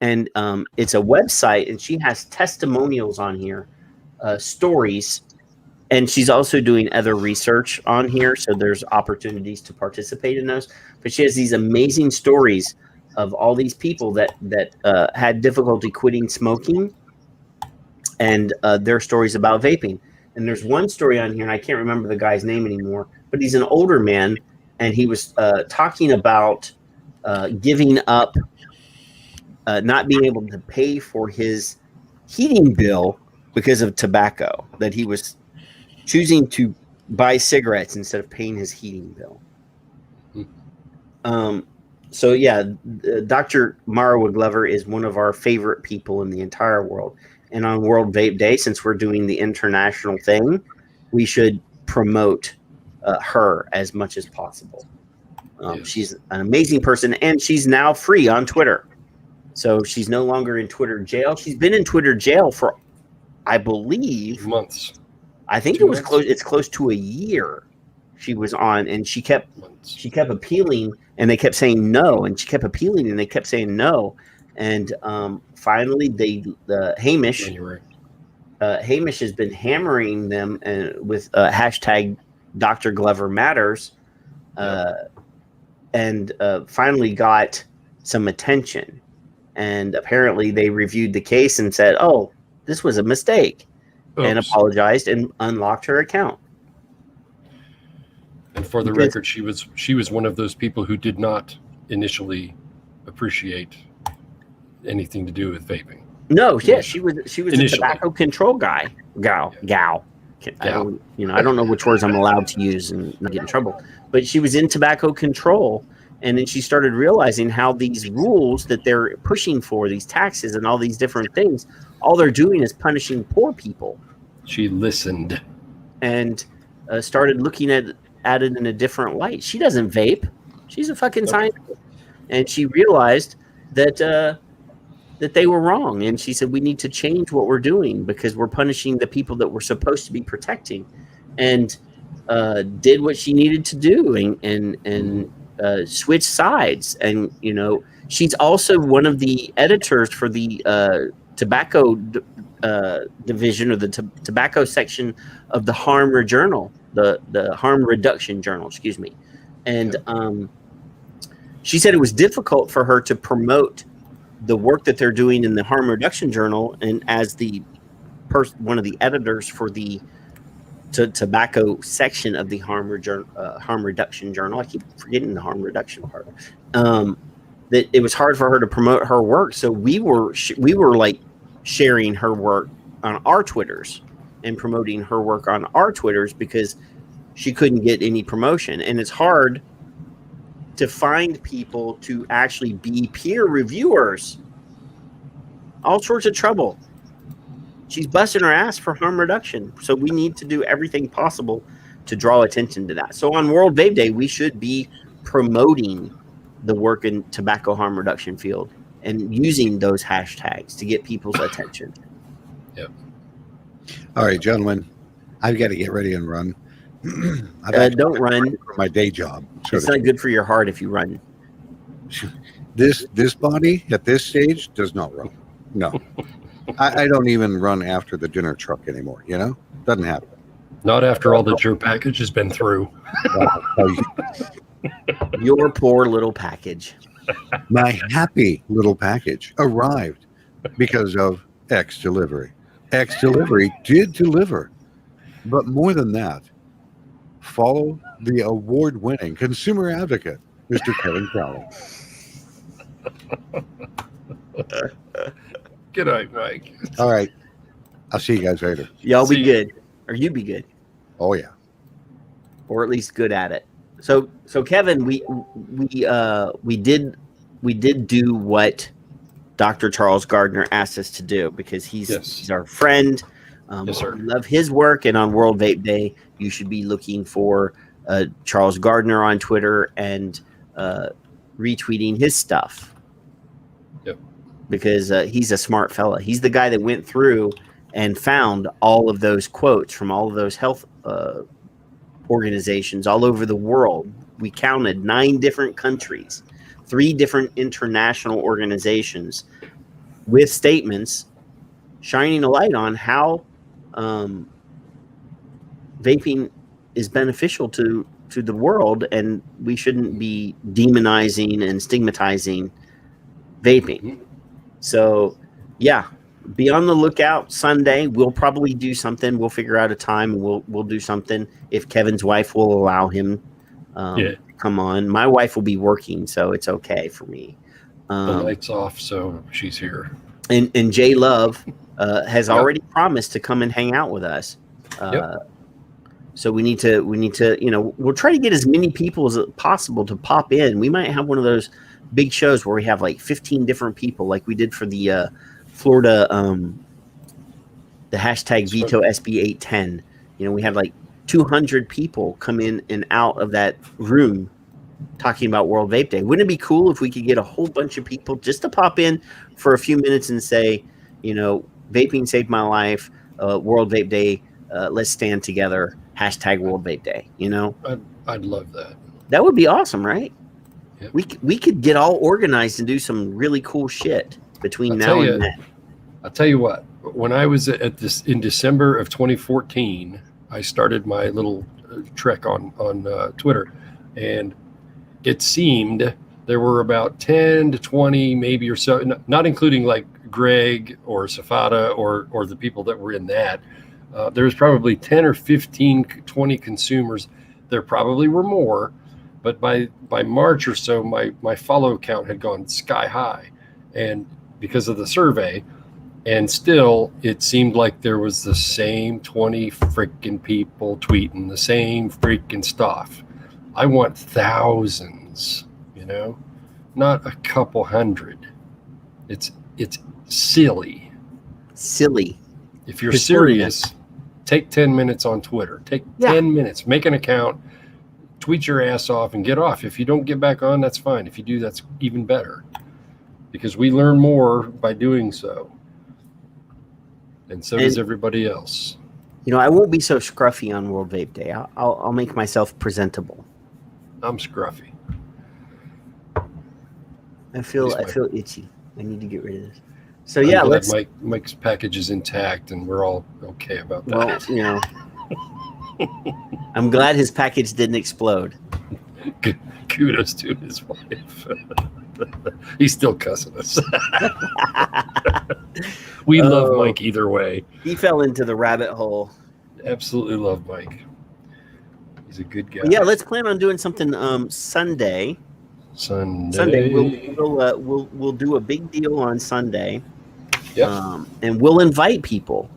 And it's a website, and she has testimonials on here, stories, and she's also doing other research on here. So there's opportunities to participate in those. But she has these amazing stories of all these people that had difficulty quitting smoking, and their stories about vaping. And there's one story on here, and I can't remember the guy's name anymore, but he's an older man, and he was talking about giving up, not being able to pay for his heating bill because of tobacco, that he was choosing to buy cigarettes instead of paying his heating bill. So yeah, Dr. Mara Glover is one of our favorite people in the entire world. And on World Vape Day, since we're doing the international thing, we should promote her as much as possible. Yes. She's an amazing person, and she's now free on Twitter. So she's no longer in Twitter jail. She's been in Twitter jail for, I believe, months. I think it was close. It's close to a year. She was on, and she kept appealing, and they kept saying no, and she kept appealing, and they kept saying no, and finally, Hamish has been hammering them with hashtag Dr. Glover Matters, and finally got some attention. And apparently they reviewed the case and said, oh, this was a mistake. Oops. And apologized and unlocked her account. And for the record, she was one of those people who did not initially appreciate anything to do with vaping. No, yeah, she was a tobacco control gal. I don't know which words I'm allowed to use and not get in trouble. But she was in tobacco control, and then she started realizing how these rules that they're pushing for, these taxes and all these different things, all they're doing is punishing poor people. She listened. and started looking at it in a different light. She doesn't vape. She's a fucking scientist. And she realized that they were wrong. And she said, we need to change what we're doing because we're punishing the people that we're supposed to be protecting. And did what she needed to do and switch sides. And, you know, she's also one of the editors for the tobacco division or the tobacco section of the Harm Journal, the Harm Reduction Journal, excuse me. And she said it was difficult for her to promote the work that they're doing in the Harm Reduction Journal, and as the one of the editors for the tobacco section of the Harm Reduction Journal. I keep forgetting the harm reduction part. That it was hard for her to promote her work, so we were like sharing her work on our Twitters and promoting her work on our Twitters because she couldn't get any promotion, and it's hard to find people to actually be peer reviewers. All sorts of trouble. She's busting her ass for harm reduction. So we need to do everything possible to draw attention to that. So on World Vape Day, we should be promoting the work in tobacco harm reduction field and using those hashtags to get people's attention. Yep. All right, gentlemen, I've got to get ready and run. Don't run for my day job. It's not good for your heart if you run. This body at this stage does not run. No, I don't even run after the dinner truck anymore. You know, doesn't happen. Not after all that your package has been through. Your poor little package. My happy little package arrived because of X Delivery. X Delivery did deliver, but more than that, follow the award-winning consumer advocate, Mr. Kevin Crowley. Good night, Mike. All right. I'll see you guys later. Y'all be good. Or you be good. Oh, yeah. Or at least good at it. So Kevin, we did do what Dr. Charles Gardner asked us to do because he's our friend. Yes, sir. We love his work, and on World Vape Day, you should be looking for Charles Gardner on Twitter and retweeting his stuff. Yep. Because he's a smart fella. He's the guy that went through and found all of those quotes from all of those health organizations all over the world. We counted 9 different countries, 3 different international organizations with statements shining a light on how vaping is beneficial to the world, and we shouldn't be demonizing and stigmatizing vaping. So, yeah, be on the lookout. Sunday, we'll probably do something. We'll figure out a time, and we'll do something if Kevin's wife will allow him. Come on. My wife will be working, so it's okay for me. The light's off, so she's here. And Jay Love has already promised to come and hang out with us. So we need to, we'll try to get as many people as possible to pop in. We might have one of those big shows where we have like 15 different people, like we did for the Florida, the hashtag veto SB 810. We had like 200 people come in and out of that room talking about World Vape Day. Wouldn't it be cool if we could get a whole bunch of people just to pop in for a few minutes and say, vaping saved my life, World Vape Day, let's stand together, hashtag World Vape Day, I'd love that. That would be awesome, right? Yep. We could get all organized and do some really cool shit between now and then. I'll tell you what, when I was at this in December of 2014, I started my little trek on Twitter, and it seemed there were about 10 to 20 maybe or so, not including like Greg or Safada or the people that were in that. There was probably 10 or 15, 20 consumers. There probably were more, but by March or so, my follow count had gone sky high, and because of the survey, and still it seemed like there was the same 20 freaking people tweeting the same freaking stuff. I want thousands, not a couple hundred. It's silly. Silly. If you're serious, take 10 minutes on Twitter. Take 10 minutes. Make an account. Tweet your ass off and get off. If you don't get back on, that's fine. If you do, that's even better. Because we learn more by doing so. And so does everybody else. You know, I won't be so scruffy on World Vape Day. I'll make myself presentable. I'm scruffy. I feel itchy. I need to get rid of this. So yeah, let's. Mike's package is intact, and we're all okay about that. Well, you know, I'm glad his package didn't explode. Kudos to his wife. He's still cussing us. We love Mike either way. He fell into the rabbit hole. Absolutely love Mike. He's a good guy. But yeah, let's plan on doing something Sunday. Sunday. We'll do a big deal on Sunday. Yep. And we'll invite people.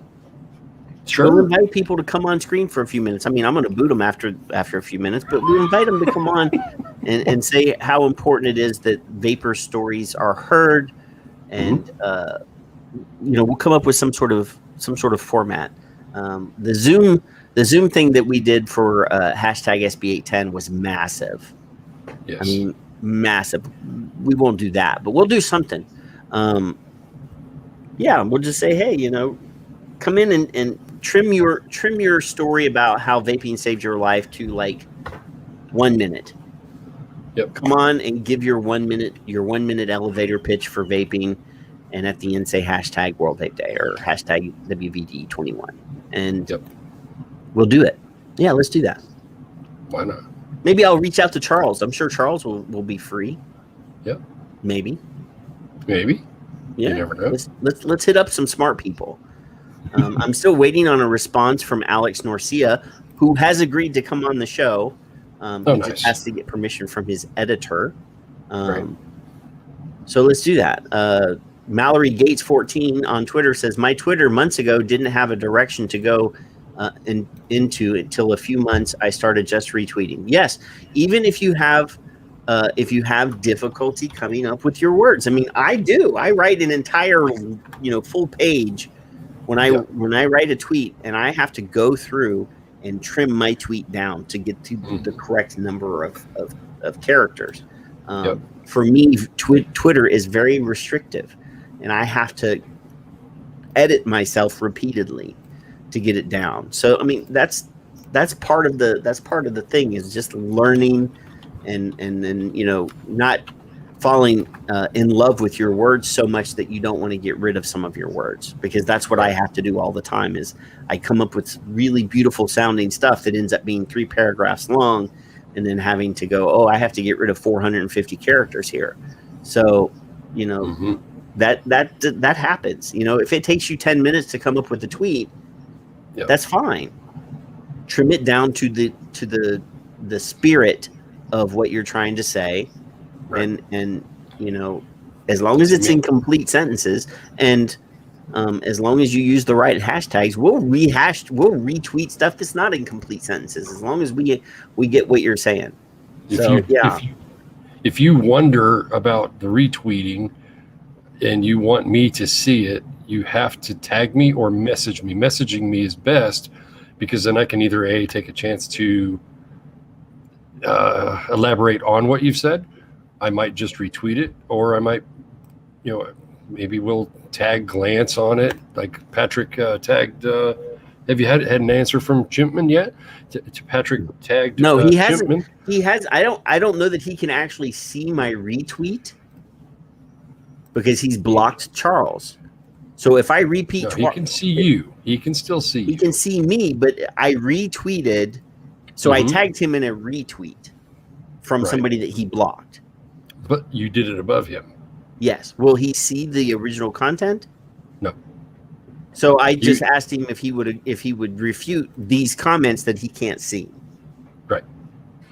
Sure. We'll invite people to come on screen for a few minutes. I mean, I'm going to boot them after a few minutes, but we'll invite them to come on and say how important it is that vapor stories are heard, and we'll come up with some sort of format. The Zoom thing that we did for hashtag SB810 was massive. Yes. I mean, massive. We won't do that, but we'll do something. We'll just say, hey, come in and trim your story about how vaping saved your life to like 1 minute. Yep. Come on and give your 1 minute elevator pitch for vaping, and at the end say hashtag World Vape Day or hashtag WVD21, and we'll do it. Yeah, let's do that. Why not? Maybe I'll reach out to Charles. I'm sure Charles will be free. Yep. Maybe. Yeah. You never know. Let's hit up some smart people. I'm still waiting on a response from Alex Norcia, who has agreed to come on the show. He just has to get permission from his editor. Right. So let's do that. Mallory Gates 14 on Twitter says, my Twitter months ago didn't have a direction to go into until a few months. I started just retweeting. Yes, even if you have difficulty coming up with your words. I mean, I do. I write an entire full page when I write a tweet, and I have to go through and trim my tweet down to get to the correct number of characters. For me, Twitter is very restrictive, and I have to edit myself repeatedly to get it down. So I mean, that's part of the thing, is just learning and not falling in love with your words so much that you don't want to get rid of some of your words, because that's what I have to do all the time. Is I come up with really beautiful sounding stuff that ends up being 3 paragraphs long, and then having to go, I have to get rid of 450 characters here. So that happens. If it takes you 10 minutes to come up with a tweet, that's fine. Trim it down to the spirit of what you're trying to say. Right. And as long as it's in complete sentences, and as long as you use the right hashtags, we'll retweet stuff that's not in complete sentences, as long as we get what you're saying. If you wonder about the retweeting and you want me to see it, you have to tag me or message me. Messaging me is best, because then I can either take a chance to elaborate on what you've said. I might just retweet it, or I might, maybe we'll tag Glance on it. Like Patrick tagged. Have you had an answer from Chimpman yet? To Patrick tagged. No, he hasn't. Chimpman? He has. I don't know that he can actually see my retweet, because he's blocked Charles. So if I repeat, he can see you. He can still see. He can see me, but I retweeted. So I tagged him in a retweet from somebody that he blocked. But you did it above him. Yes. Will he see the original content? No. So I just asked him if he would refute these comments that he can't see. Right.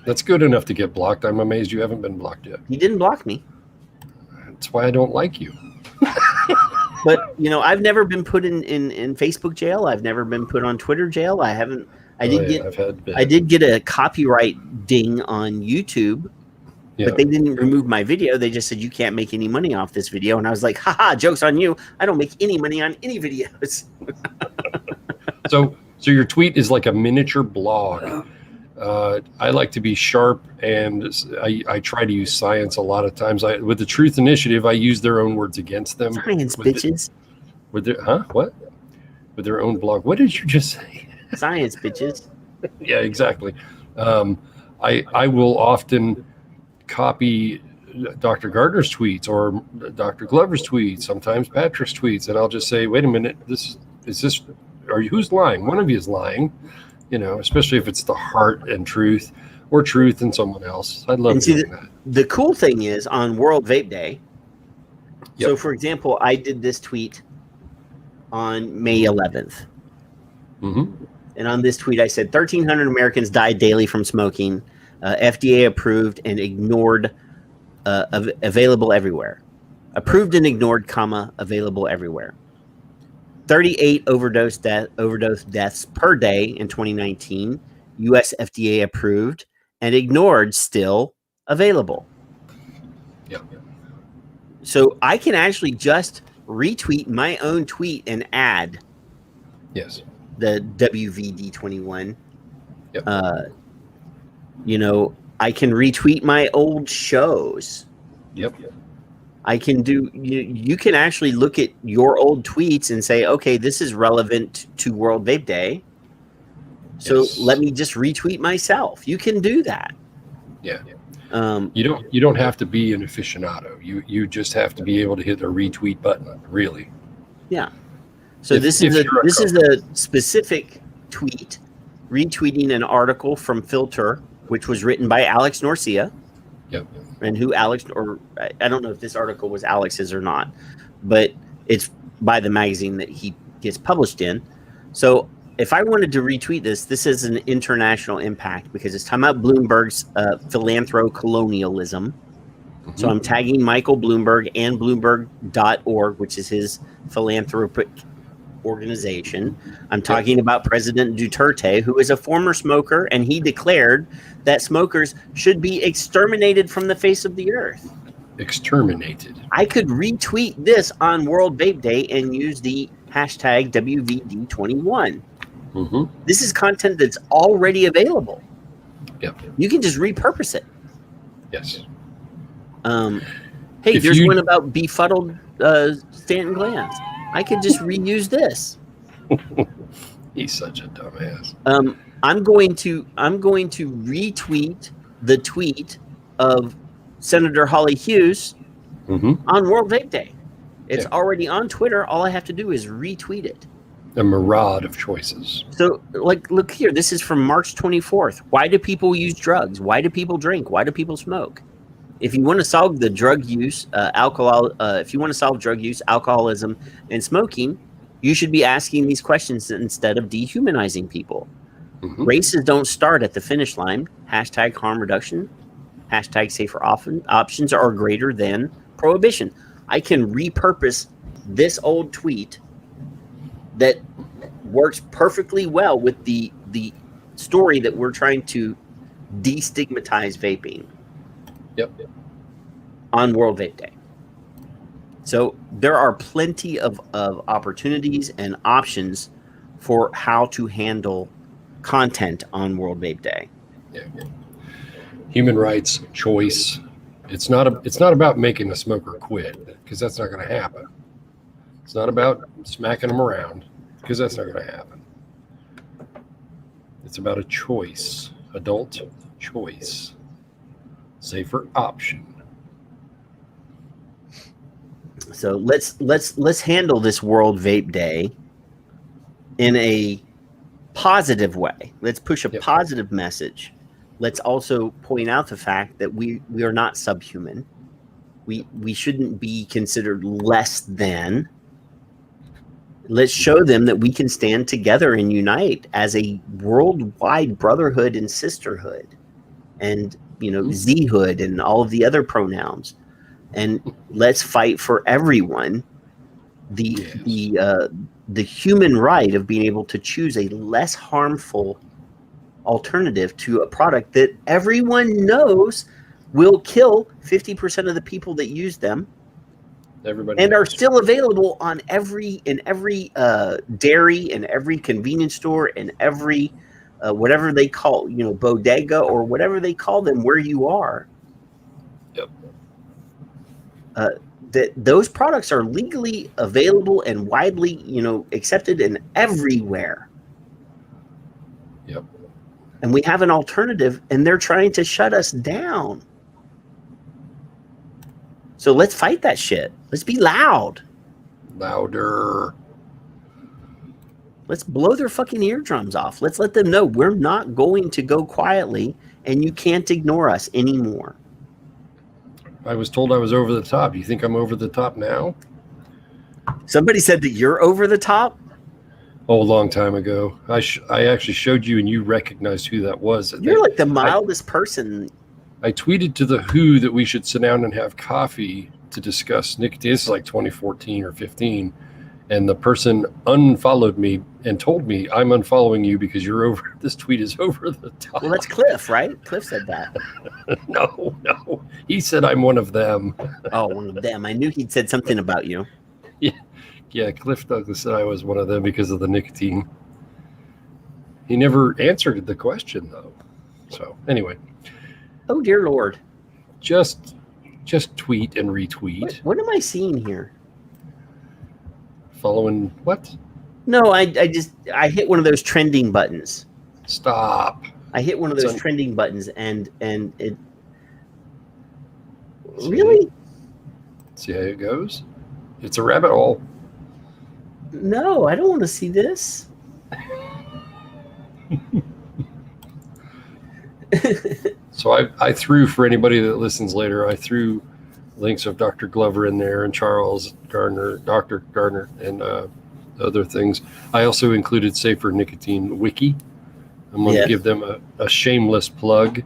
That's good enough to get blocked. I'm amazed you haven't been blocked yet. He didn't block me. That's why I don't like you. But I've never been put in Facebook jail. I've never been put on Twitter jail. I haven't. I did get a copyright ding on YouTube. Yeah. But they didn't remove my video. They just said, you can't make any money off this video. And I was like, haha, joke's on you. I don't make any money on any videos. So So your tweet is like a miniature blog. I like to be sharp, and I try to use science a lot of times. With the Truth Initiative, I use their own words against them. Science, bitches. With their own blog. What did you just say? Science, bitches. Yeah, exactly. I will often copy Dr. Gardner's tweets or Dr. Glover's tweets, sometimes Patrick's tweets, and I'll just say, wait a minute, who's lying? One of you is lying, especially if it's the heart and truth or truth and someone else. I'd love doing that. The cool thing is on World Vape Day. Yep. So for example, I did this tweet on May 11th. Mm-hmm. And on this tweet, I said 1,300 Americans die daily from smoking, FDA approved and ignored, available everywhere. Approved and ignored, available everywhere. 38 overdose deaths per day in 2019, US FDA approved and ignored, still available. Yep. So I can actually just retweet my own tweet and add the WVD21. Yep. I can retweet my old shows. Yep. I can do, you can actually look at your old tweets and say, okay, this is relevant to World Vape Day. So let me just retweet myself. You can do that. Yeah. You don't have to be an aficionado. You just have to be able to hit the retweet button, really. Yeah. So this is a specific tweet retweeting an article from Filter, which was written by Alex Norcia. Yep. And I don't know if this article was Alex's or not, but it's by the magazine that he gets published in. So if I wanted to retweet this is an international impact because it's talking about Bloomberg's philanthrocolonialism. Mm-hmm. So I'm tagging Michael Bloomberg and Bloomberg.org, which is his philanthropic organization. I'm talking about President Duterte, who is a former smoker, and he declared that smokers should be exterminated from the face of the earth. Exterminated. I could retweet this on World Vape Day and use the hashtag WVD21. Mm-hmm. This is content that's already available. Yep. You can just repurpose it. Yes. Hey, there's one about befuddled Stanton glands. I could just reuse this. He's such a dumbass. I'm going to retweet the tweet of Senator Holly Hughes on World Vape Day. It's already on Twitter. All I have to do is retweet it. A mirage of choices. So, look here. This is from March 24th. Why do people use drugs? Why do people drink? Why do people smoke? If you want to solve the drug use, if you want to solve drug use, alcoholism, and smoking, you should be asking these questions instead of dehumanizing people. Mm-hmm. Races don't start at the finish line. Hashtag harm reduction. Hashtag safer options are greater than prohibition. I can repurpose this old tweet that works perfectly well with the story that we're trying to destigmatize vaping. Yep. On World Vape Day. So there are plenty of opportunities and options for how to handle content on World Vape Day. Yeah. Human rights, choice. It's not about making a smoker quit, because that's not going to happen. It's not about smacking them around, because that's not going to happen. It's about a choice, adult choice, safer option. So let's handle this World Vape Day in a positive way. Let's push a positive message. Let's also point out the fact that we are not subhuman. We shouldn't be considered less than. Let's show them that we can stand together and unite as a worldwide brotherhood and sisterhood, and Zhood and all of the other pronouns. And let's fight for everyone the human right of being able to choose a less harmful alternative to a product that everyone knows will kill 50% of the people that use them Everybody and knows. are still available on every dairy and every convenience store and every whatever they call, bodega or whatever they call them where you are. Yep. That those products are legally available and widely, accepted and everywhere. Yep. And we have an alternative, and they're trying to shut us down. So let's fight that shit. Let's be loud. Louder. Let's blow their fucking eardrums off. Let's let them know we're not going to go quietly, and you can't ignore us anymore. I was told I was over the top. You think I'm over the top now? Somebody said that you're over the top. Oh, a long time ago. I actually showed you, and you recognized who that was. You're like the mildest person. I tweeted to the WHO that we should sit down and have coffee to discuss nicotine. This is like 2014 or 15. And the person unfollowed me and told me, I'm unfollowing you because you're over. This tweet is over the top. Well, that's Cliff, right? Cliff said that. No. He said I'm one of them. Oh, one of them. I knew he'd said something about you. Yeah, Cliff Douglas said I was one of them because of the nicotine. He never answered the question, though. So, anyway. Oh, dear Lord. Just tweet and retweet. What am I seeing here? Following what? No, I hit one of those trending buttons. Stop. I hit one of those trending buttons and it really? See how it goes? It's a rabbit hole. No, I don't want to see this. So I threw, for anybody that listens later, I threw links of Dr. Glover in there and Charles Gardner, Dr. Gardner, and other things. I also included Safer Nicotine Wiki. I'm going to give them a shameless plug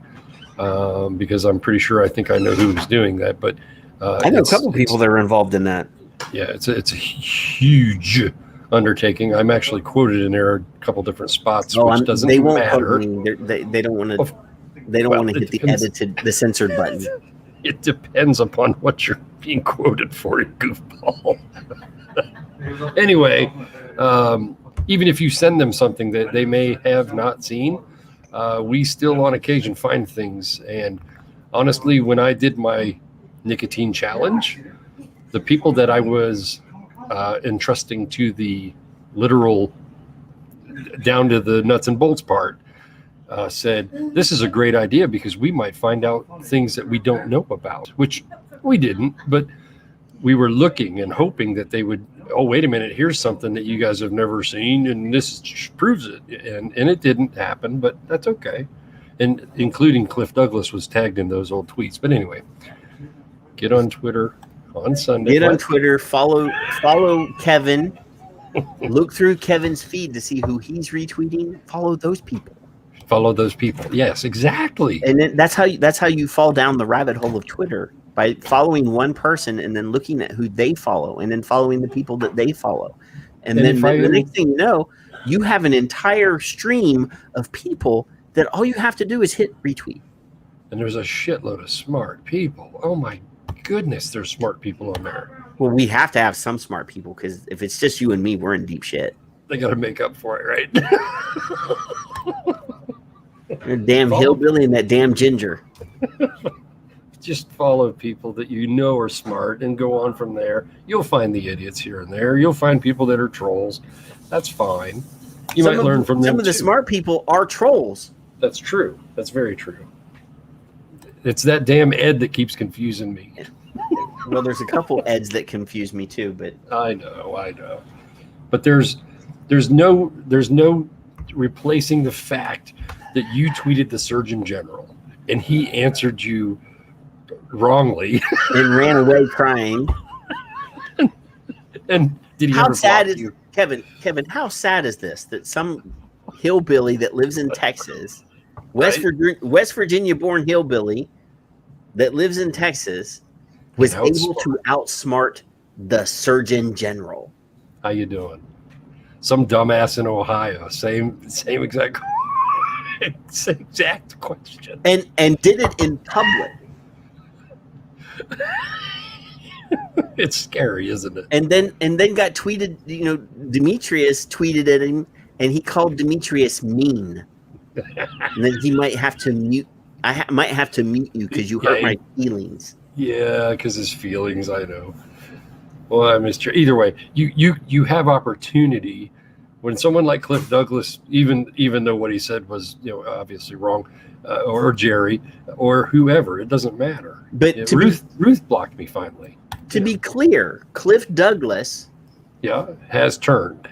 because I'm pretty sure I think I know who's doing that. But I know a couple people that are involved in that. Yeah, it's a huge undertaking. I'm actually quoted in there a couple different spots, which doesn't they won't matter. They don't want to. They don't want to hit the censored button. It depends upon what you're being quoted for, you goofball. Anyway, even if you send them something that they may have not seen, we still on occasion find things. And honestly, when I did my nicotine challenge, the people that I was entrusting to the literal down to the nuts and bolts part said, this is a great idea because we might find out things that we don't know about, which we didn't, but we were looking and hoping that they would, oh, wait a minute, here's something that you guys have never seen, and this proves it. And it didn't happen, but that's okay. And including Cliff Douglas was tagged in those old tweets. But anyway, get on Twitter on Sunday. Get on Twitter, follow Kevin, look through Kevin's feed to see who he's retweeting. Follow those people. Yes, exactly. And then that's how you fall down the rabbit hole of Twitter, by following one person and then looking at who they follow and then following the people that they follow. And then the next thing you know, you have an entire stream of people that all you have to do is hit retweet. And there's a shitload of smart people. Oh my goodness, there's smart people on there. Well, we have to have some smart people because if it's just you and me, we're in deep shit. They got to make up for it, right? Damn hillbilly and that damn ginger. Just follow people that you know are smart and go on from there. You'll find the idiots here and there. You'll find people that are trolls. That's fine. You might learn from them. Some of the smart people are trolls. That's true. That's very true. It's that damn Ed that keeps confusing me. Well, there's a couple Eds that confuse me too, but I know. But there's no replacing the fact that you tweeted the Surgeon General and he answered you wrongly and ran away crying. And did he how ever sad block is you? Kevin, how sad is this that some hillbilly that lives in Texas, West Virginia born hillbilly that lives in Texas was able to outsmart the Surgeon General? How you doing? Some dumbass in Ohio, same exact question. And did it in public. It's scary, isn't it? And then got tweeted. Demetrius tweeted at him, and he called Demetrius mean. And then he might have to mute. Might have to mute you because you hurt my feelings. Yeah, because his feelings, I know. Well, I missed you. Either way, you have opportunity when someone like Cliff Douglas, even though what he said was obviously wrong, or Jerry or whoever, it doesn't matter. But Ruth blocked me finally. To be clear, Cliff Douglas, has turned.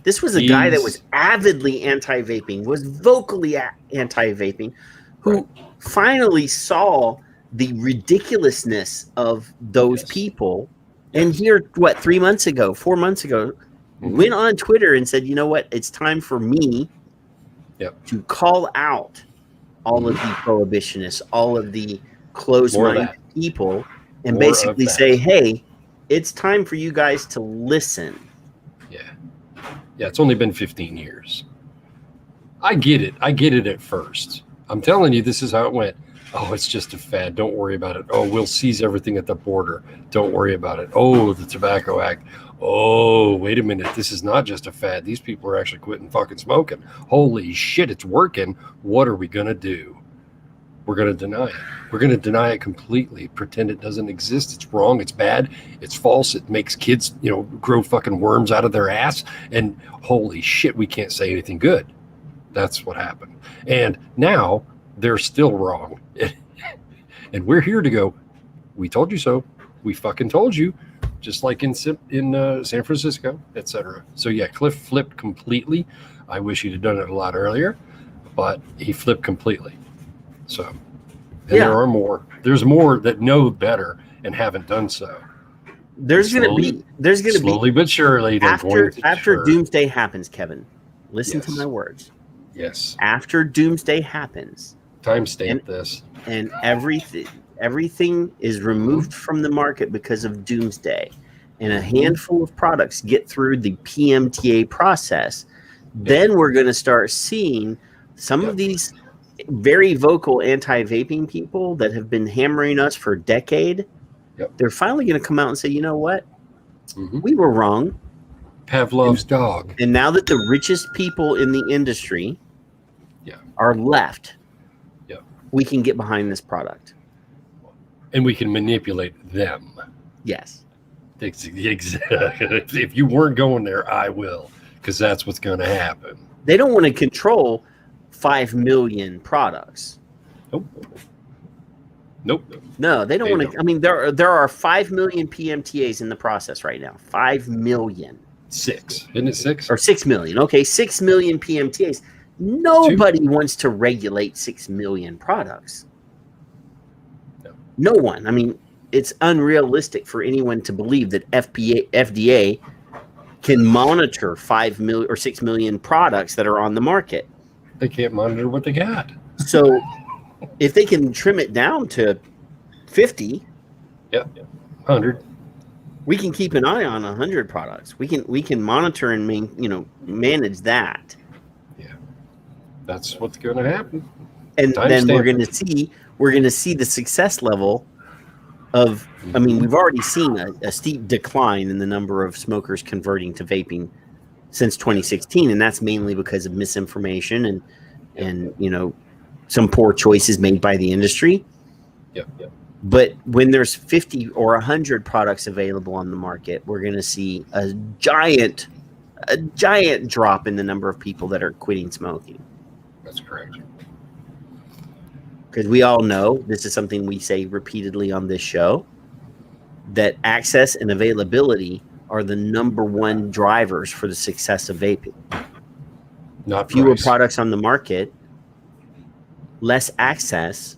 This was a guy that was avidly anti-vaping, was vocally anti-vaping, who finally saw the ridiculousness of those people. And here, 4 months ago, went on Twitter and said, you know what, it's time for me to call out all of the prohibitionists, all of the closed-minded people, and basically say, hey, it's time for you guys to listen. Yeah, it's only been 15 years. I get it at first. I'm telling you, this is how it went. Oh, it's just a fad. Don't worry about it. Oh, we'll seize everything at the border. Don't worry about it. Oh, the Tobacco Act. Oh, wait a minute. This is not just a fad. These people are actually quitting fucking smoking. Holy shit, it's working. What are we going to do? We're going to deny it. We're going to deny it completely. Pretend it doesn't exist. It's wrong. It's bad. It's false. It makes kids, grow fucking worms out of their ass. And holy shit, we can't say anything good. That's what happened. And now they're still wrong. And we're here to go, we told you so. We fucking told you. Just like in San Francisco, etc. So yeah, Cliff flipped completely. I wish he'd have done it a lot earlier, but he flipped completely. So, and there are more. There's more that know better and haven't done so. There's going to be slowly but surely. After Doomsday happens, Kevin, listen to my words. Yes. After Doomsday happens, timestamp this, and everything is removed from the market because of Doomsday, and a handful of products get through the PMTA process. Then we're going to start seeing some of these very vocal anti-vaping people that have been hammering us for a decade. They're finally going to come out and say, you know what? We were wrong. Pavlov's dog. And now that the richest people in the industry are left, we can get behind this product. And we can manipulate them. Yes. Exactly. If you weren't going there, I will, because that's what's going to happen. They don't want to control 5 million products. Nope. No, they don't want to. I mean, there are 5 million PMTAs in the process right now. 5 million. 6. Isn't it 6? Or 6 million. Okay, 6 million PMTAs. Nobody wants to regulate 6 million products. No one. I mean, it's unrealistic for anyone to believe that FDA can monitor 5 million or 6 million products that are on the market. They can't monitor what they got. So if they can trim it down to 50, 100, we can keep an eye on 100 products. We can monitor and manage that. Yeah, that's what's going to happen. And then we're going to see the success level of. I mean, we've already seen a steep decline in the number of smokers converting to vaping since 2016, and that's mainly because of misinformation and some poor choices made by the industry. But when there's 50 or 100 products available on the market, we're going to see a giant drop in the number of people that are quitting smoking. That's correct. Because we all know, this is something we say repeatedly on this show, that access and availability are the number one drivers for the success of vaping. Not fewer price. Products on the market, less access,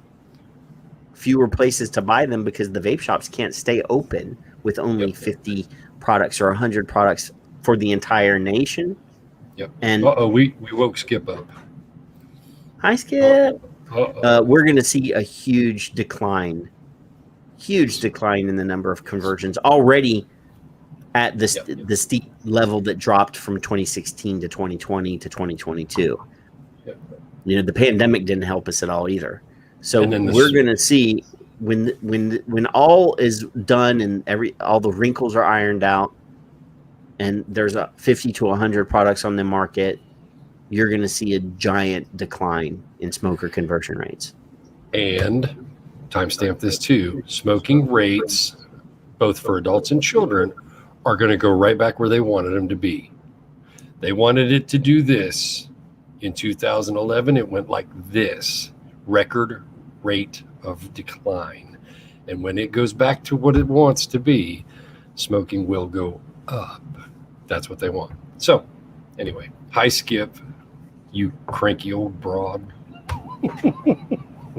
fewer places to buy them because the vape shops can't stay open with only 50 products or 100 products for the entire nation. And we woke Skip up. Hi, Skip. We're going to see a huge decline in the number of conversions already at the steep level that dropped from 2016 to 2020 to 2022. The pandemic didn't help us at all either. So we're going to see when all is done and all the wrinkles are ironed out, and there's 50 to 100 products on the market, you're going to see a giant decline in smoker conversion rates. And timestamp this too. Smoking rates, both for adults and children, are going to go right back where they wanted them to be. They wanted it to do this. In 2011, it went like this. Record rate of decline. And when it goes back to what it wants to be, smoking will go up. That's what they want. So, anyway, hi, Skip, you cranky old broad.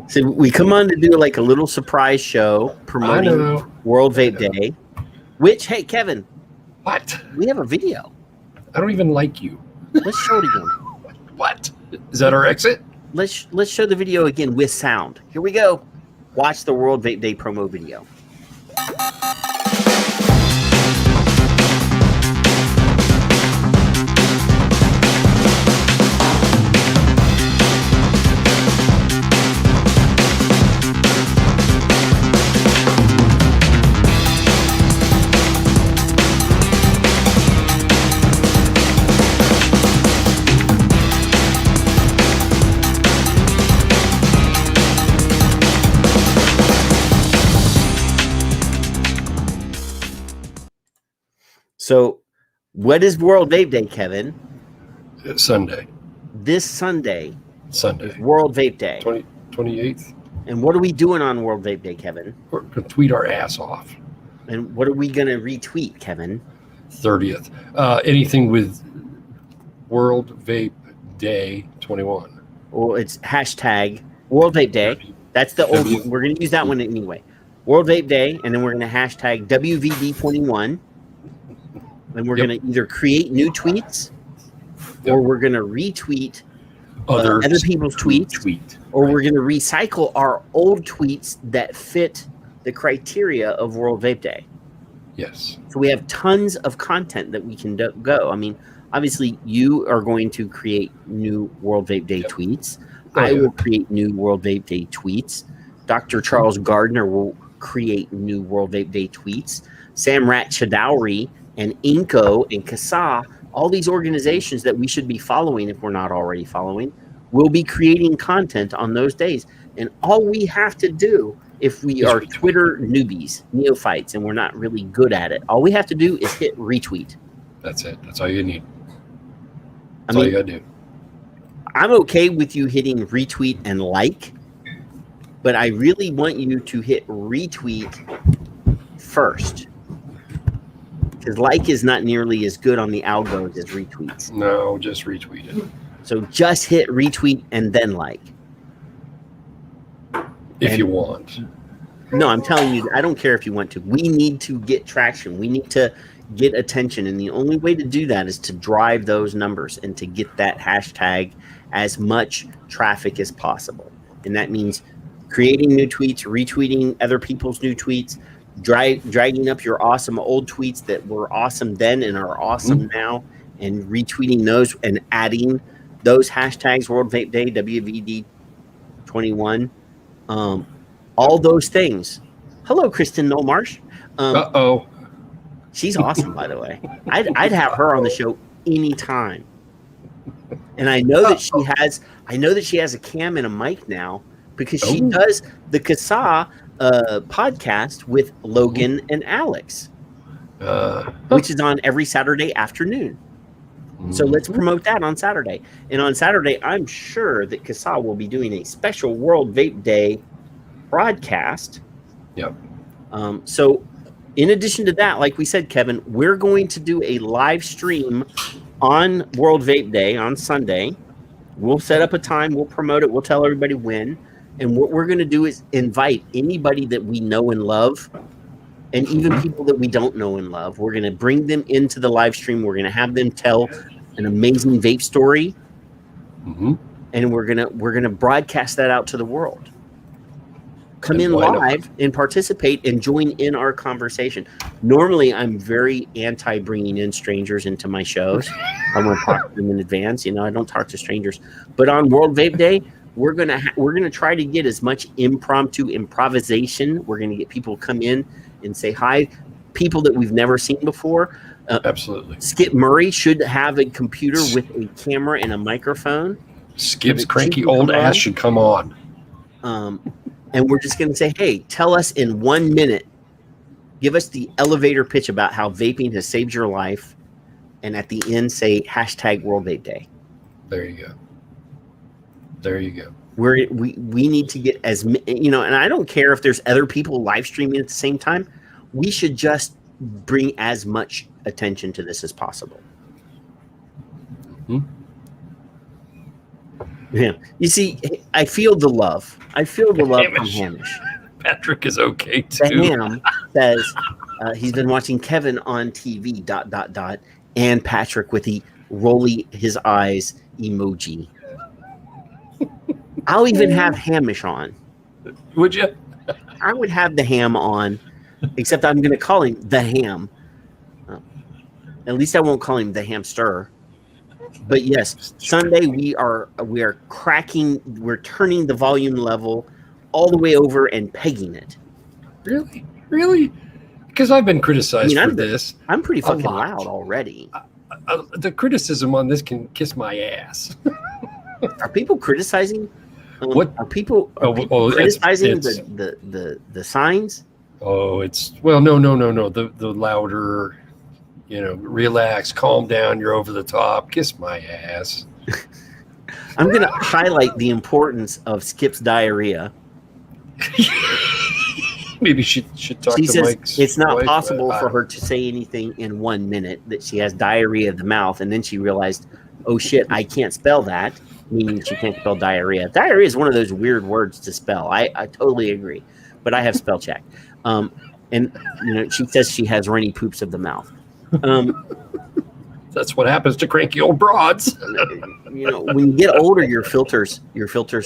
So we come on to do like a little surprise show promoting World Vape Day, which, hey, Kevin. What? We have a video. I don't even like you. Let's show it again. What? Is that our exit? Let's show the video again with sound. Here we go. Watch the World Vape Day promo video. So, what is World Vape Day, Kevin? It's Sunday. This Sunday. Sunday. Is World Vape Day. 28th. And what are we doing on World Vape Day, Kevin? We're going to tweet our ass off. And what are we going to retweet, Kevin? 30th. Anything with World Vape Day 21. Well, it's hashtag World Vape Day. That's the old one. We're going to use that one anyway. World Vape Day, and then we're going to hashtag WVD21. And we're going to either create new tweets or we're going to retweet other people's tweets, or we're going to recycle our old tweets that fit the criteria of World Vape Day. Yes. So we have tons of content that we can go. I mean, obviously, you are going to create new World Vape Day tweets. I will create new World Vape Day tweets. Dr. Charles Gardner will create new World Vape Day tweets. Sam Rat Chowdhury and Inco and CASA, all these organizations that we should be following if we're not already following, will be creating content on those days. And all we have to do, if we are Twitter newbies, neophytes, and we're not really good at it, all we have to do is hit retweet. That's it. That's all you need. That's all you got to do. I'm okay with you hitting retweet and like, but I really want you to hit retweet first. Because like is not nearly as good on the algos as retweets. No, just retweet it. So just hit retweet and then like. If you want. No, I'm telling you, I don't care if you want to. We need to get traction. We need to get attention. And the only way to do that is to drive those numbers and to get that hashtag as much traffic as possible. And that means creating new tweets, retweeting other people's new tweets, dragging up your awesome old tweets that were awesome then and are awesome now, and retweeting those and adding those hashtags, World Vape Day, WVD21, all those things. Hello, Kristen Nolmarsh. She's awesome, by the way. I'd have her on the show anytime. And I know that she has a cam and a mic now because she does the CASA podcast with Logan and Alex, which is on every Saturday afternoon. So let's promote that on Saturday. And on Saturday, I'm sure that CASA will be doing a special World Vape Day broadcast. Yep. So in addition to that, like we said, Kevin, we're going to do a live stream on World Vape Day on Sunday. We'll set up a time. We'll promote it. We'll tell everybody when. And what we're going to do is invite anybody that we know and love, and even people that we don't know and love. We're going to bring them into the live stream. We're going to have them tell an amazing vape story, and we're gonna broadcast that out to the world. Come in live and participate and join in our conversation. Normally, I'm very anti bringing in strangers into my shows. I want to talk to them in advance. I don't talk to strangers. But on World Vape Day, we're gonna try to get as much improvisation. We're gonna get people to come in and say hi, people that we've never seen before. Absolutely. Skip Murray should have a computer with a camera and a microphone. Skip's cranky old ass should come on. And we're just gonna say, hey, tell us in 1 minute. Give us the elevator pitch about how vaping has saved your life, and at the end say hashtag World Vape Day. There you go. There you go. We need to get as and I don't care if there's other people live streaming at the same time. We should just bring as much attention to this as possible. Hmm? Yeah, you see, I feel the love. I feel the love from Hamish. Patrick is okay too. The Ham says he's been watching Kevin on TV. ... And Patrick with the rolly his eyes emoji. I'll even have Hamish on. Would you? I would have the Ham on, except I'm going to call him the Ham. At least I won't call him the Hamster. But yes, Sunday we are cracking. We're turning the volume level all the way over and pegging it. Really? Because I've been criticized for this. I'm pretty fucking loud already. The criticism on this can kiss my ass. Are people criticizing? What are people criticizing the signs? Oh, no. The louder, relax, calm down. You're over the top. Kiss my ass. I'm going to highlight the importance of Skip's diarrhea. Maybe she should talk she to says Mike's it's not wife. possible for her to say anything in 1 minute, that she has diarrhea of the mouth. And then she realized, oh shit, I can't spell that, meaning she can't spell diarrhea. Diarrhea is one of those weird words to spell. I totally agree, but I have spell check. And she says she has runny poops of the mouth. That's what happens to cranky old broads. When you get older, your filters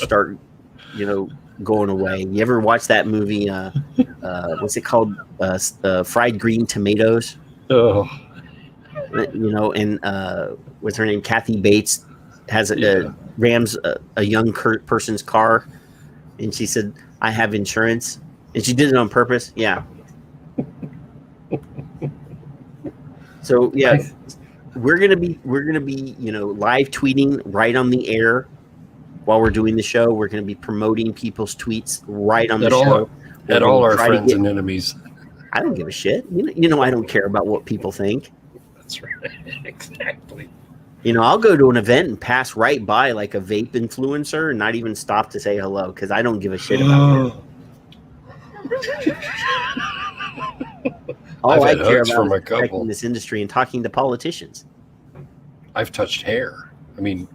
start, going away. You ever watch that movie? What's it called? Fried Green Tomatoes. Oh. And what's her name? Kathy Bates rams a young person's car, and she said, "I have insurance," and she did it on purpose. Yeah. So yeah, we're gonna be live tweeting right on the air. While we're doing the show, we're going to be promoting people's tweets right on the show. At all our friends and enemies. I don't give a shit. I don't care about what people think. That's right. Exactly. I'll go to an event and pass right by like a vape influencer and not even stop to say hello because I don't give a shit about it. All I care about is protecting this industry and talking to politicians. I've touched hair. I mean,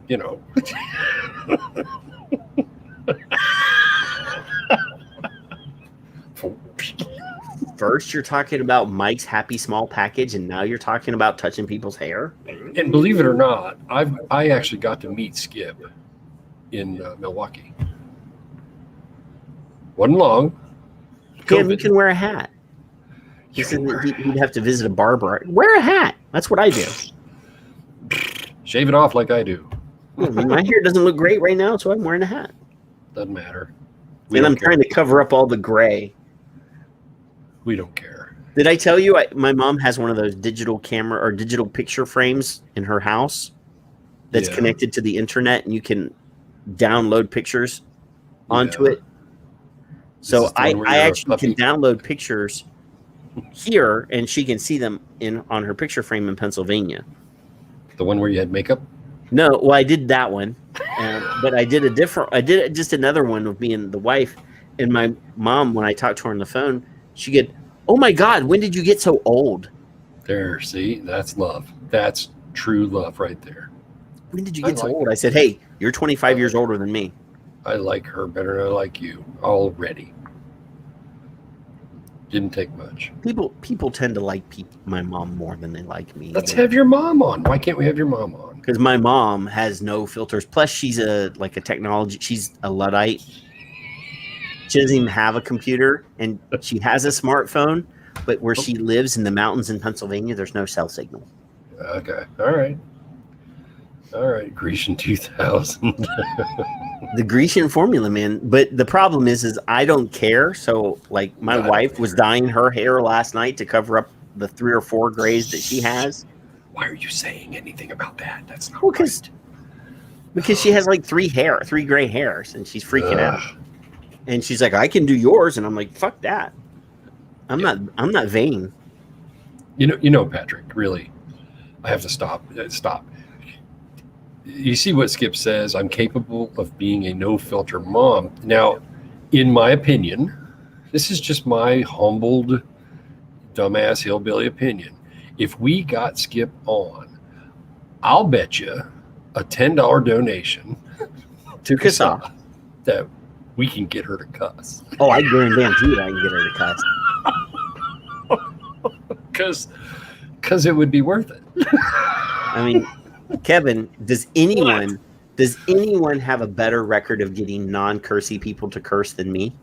First, you're talking about Mike's Happy Small Package, and now you're talking about touching people's hair. And believe it or not, I actually got to meet Skip in Milwaukee. Wasn't long. Cam, you can wear a hat. He said that he'd have to visit a barber. Wear a hat. That's what I do. Shave it off like I do. My hair doesn't look great right now, so I'm wearing a hat. Doesn't matter. And I'm trying to cover up all the gray. We don't care. Did I tell you my mom has one of those digital camera or digital picture frames in her house that's connected to the internet, and you can download pictures onto it? So I actually can download pictures here, and she can see them on her picture frame in Pennsylvania. The one where you had makeup? No, well, I did that one, but I did just another one with me and the wife. And my mom, when I talked to her on the phone, she get, "Oh my God, when did you get so old?" There, see, that's love. That's true love right there. When did you get so old? I said, "Hey, you're 25 years older than me." I like her better than I like you already. Didn't take much. People tend to like my mom more than they like me. Let's have your mom on. Why can't we have your mom on? Because my mom has no filters. Plus, she's a technology. She's a Luddite. She doesn't even have a computer, and she has a smartphone. But where she lives in the mountains in Pennsylvania, there's no cell signal. Okay, all right. All right, Grecian 2000. The Grecian formula, man. But the problem is I don't care. So, like, my wife was dyeing her hair last night to cover up the 3 or 4 grays that she has. Why are you saying anything about that? That's not right. Because she has like 3 gray hairs, and she's freaking out. And she's like, I can do yours, and I'm like, fuck that. I'm not vain. You know, Patrick, really, I have to stop. You see what Skip says, I'm capable of being a no-filter mom. Now, in my opinion, this is just my humbled, dumbass hillbilly opinion. If we got Skip on, I'll bet you a $10 donation to Kasa that we can get her to cuss. Oh, I guarantee you I can get her to cuss. Because it would be worth it. I mean, Kevin, does anyone have a better record of getting non-cursy people to curse than me?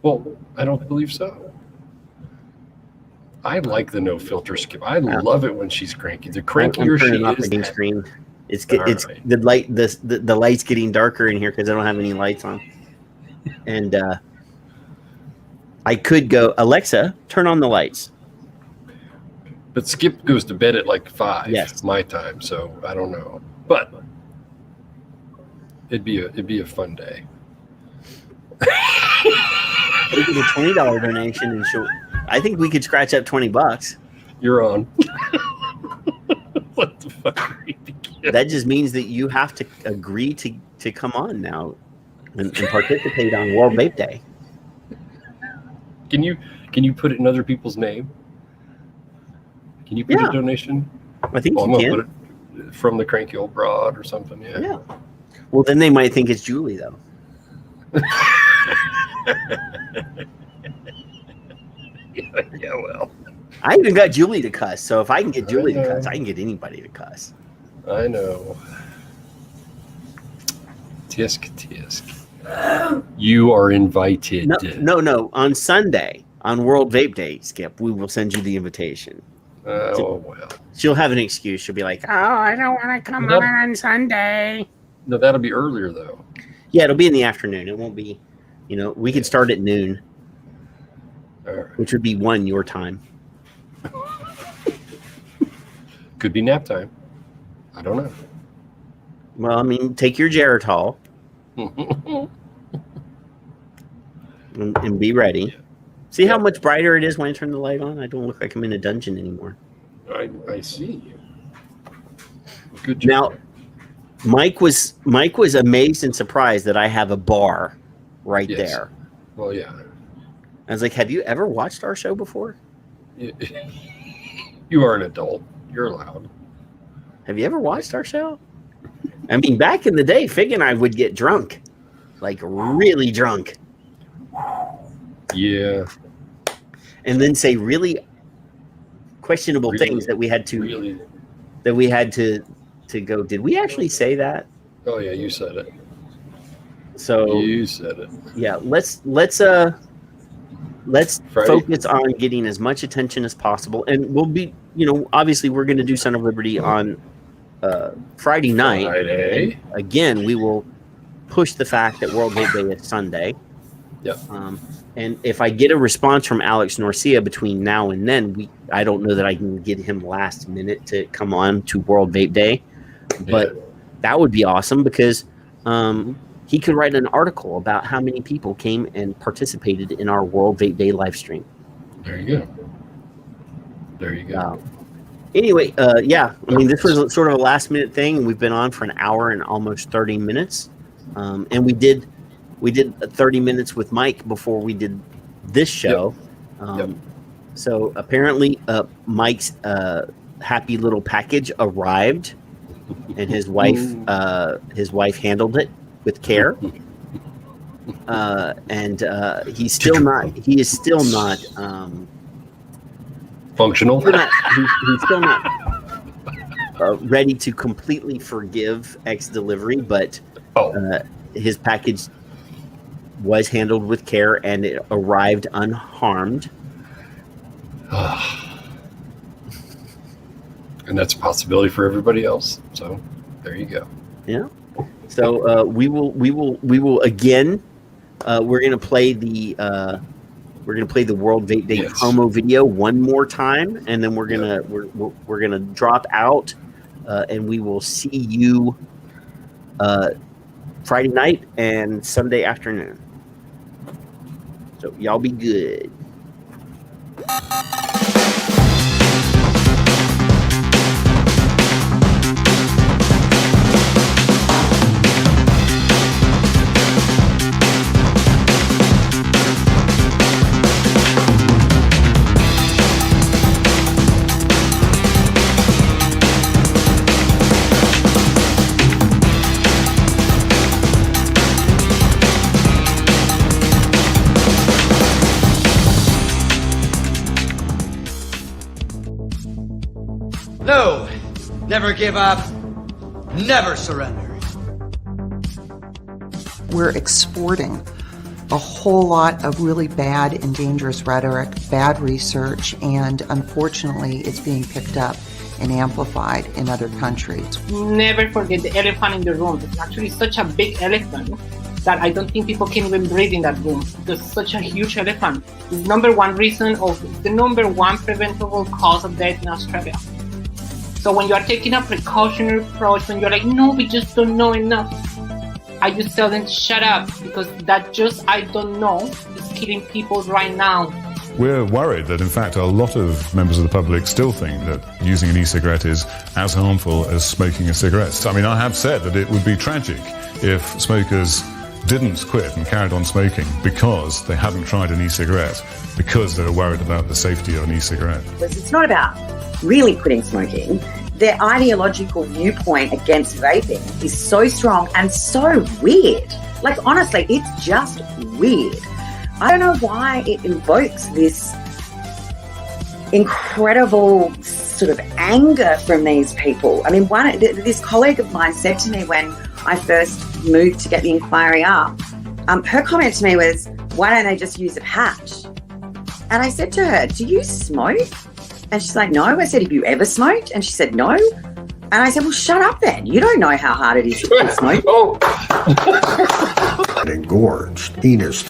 Well, I don't believe so. I like the no filter Skip. I love it when she's cranky. The crankier she off is, the screen. It's the light. The light's getting darker in here because I don't have any lights on. And I could go, Alexa, turn on the lights. But Skip goes to bed at like 5. Yes, my time. So I don't know, but it'd be a fun day. We could do a $20 donation, and I think we could scratch up $20. You're on. What the fuck are you thinking? That just means that you have to agree to come on now and participate on World Vape Day. Can you put it in other people's name? Can you put a donation? I think you can. Put it from the Cranky Old Broad or something. Yeah. Well, then they might think it's Julie, though. Yeah, well. I even got Julie to cuss, so if I can get Julie to cuss, I can get anybody to cuss. I know. Tisk. You are invited. No. On Sunday, on World Vape Day, Skip, we will send you the invitation. Oh, well. She'll have an excuse. She'll be like, oh, I don't want to come on Sunday. No, that'll be earlier, though. Yeah, it'll be in the afternoon. It won't be, we could start at noon, which would be 1 your time. Could be nap time. I don't know. Well, I mean, take your Geritol and be ready. Yeah. See how much brighter it is when I turn the light on? I don't look like I'm in a dungeon anymore. I see. Good job. Now, Mike was amazed and surprised that I have a bar right there. Well, yeah. I was like, have you ever watched our show before? You are an adult. You're allowed. Have you ever watched our show? I mean, back in the day, Fig and I would get drunk. Like, really drunk. Yeah. And then say really questionable things that we had to go, did we actually say that? Oh yeah, you said it. So you said it. Yeah, let's focus on getting as much attention as possible, and we'll be, obviously we're going to do Son of Liberty on Friday night. Friday. Again, we will push the fact that World Vape Day is Sunday. Yep. And if I get a response from Alex Norcia between now and then, I don't know that I can get him last minute to come on to World Vape Day, but that would be awesome because he could write an article about how many people came and participated in our World Vape Day live stream. There you go. Anyway, I mean, this was sort of a last minute thing. We've been on for an hour and almost 30 minutes. And we did 30 minutes with Mike before we did this show. Yep. So apparently Mike's happy little package arrived and his wife handled it with care. And he is still not functional. He's still not ready to completely forgive X Delivery, but his package was handled with care and it arrived unharmed. And that's a possibility for everybody else. So There you go. Yeah. So we will again. We're gonna play the World Vape Day promo video one more time, and then we're gonna drop out, and we will see you Friday night and Sunday afternoon. So y'all be good. No, never give up, never surrender. We're exporting a whole lot of really bad and dangerous rhetoric, bad research, and unfortunately it's being picked up and amplified in other countries. Never forget the elephant in the room. It's actually such a big elephant that I don't think people can even breathe in that room. There's such a huge elephant. It's the number one preventable cause of death in Australia. So when you are taking a precautionary approach, when you're like, no, we just don't know enough, I just tell them, shut up, because that just, I don't know, is killing people right now. We're worried that, in fact, a lot of members of the public still think that using an e-cigarette is as harmful as smoking a cigarette. I mean, I have said that it would be tragic if smokers didn't quit and carried on smoking because they hadn't tried an e-cigarette, because they were worried about the safety of an e-cigarette. It's not about really quitting smoking. Their ideological viewpoint against vaping is so strong and so weird. Like, honestly, it's just weird. I don't know why it invokes this incredible sort of anger from these people. I mean, this colleague of mine said to me when I first moved to get the inquiry up, her comment to me was, why don't they just use a patch? And I said to her, do you smoke? And she's like, no. I said, have you ever smoked? And she said, no. And I said, well, shut up then. You don't know how hard it is to quit smoking. Engorged, penis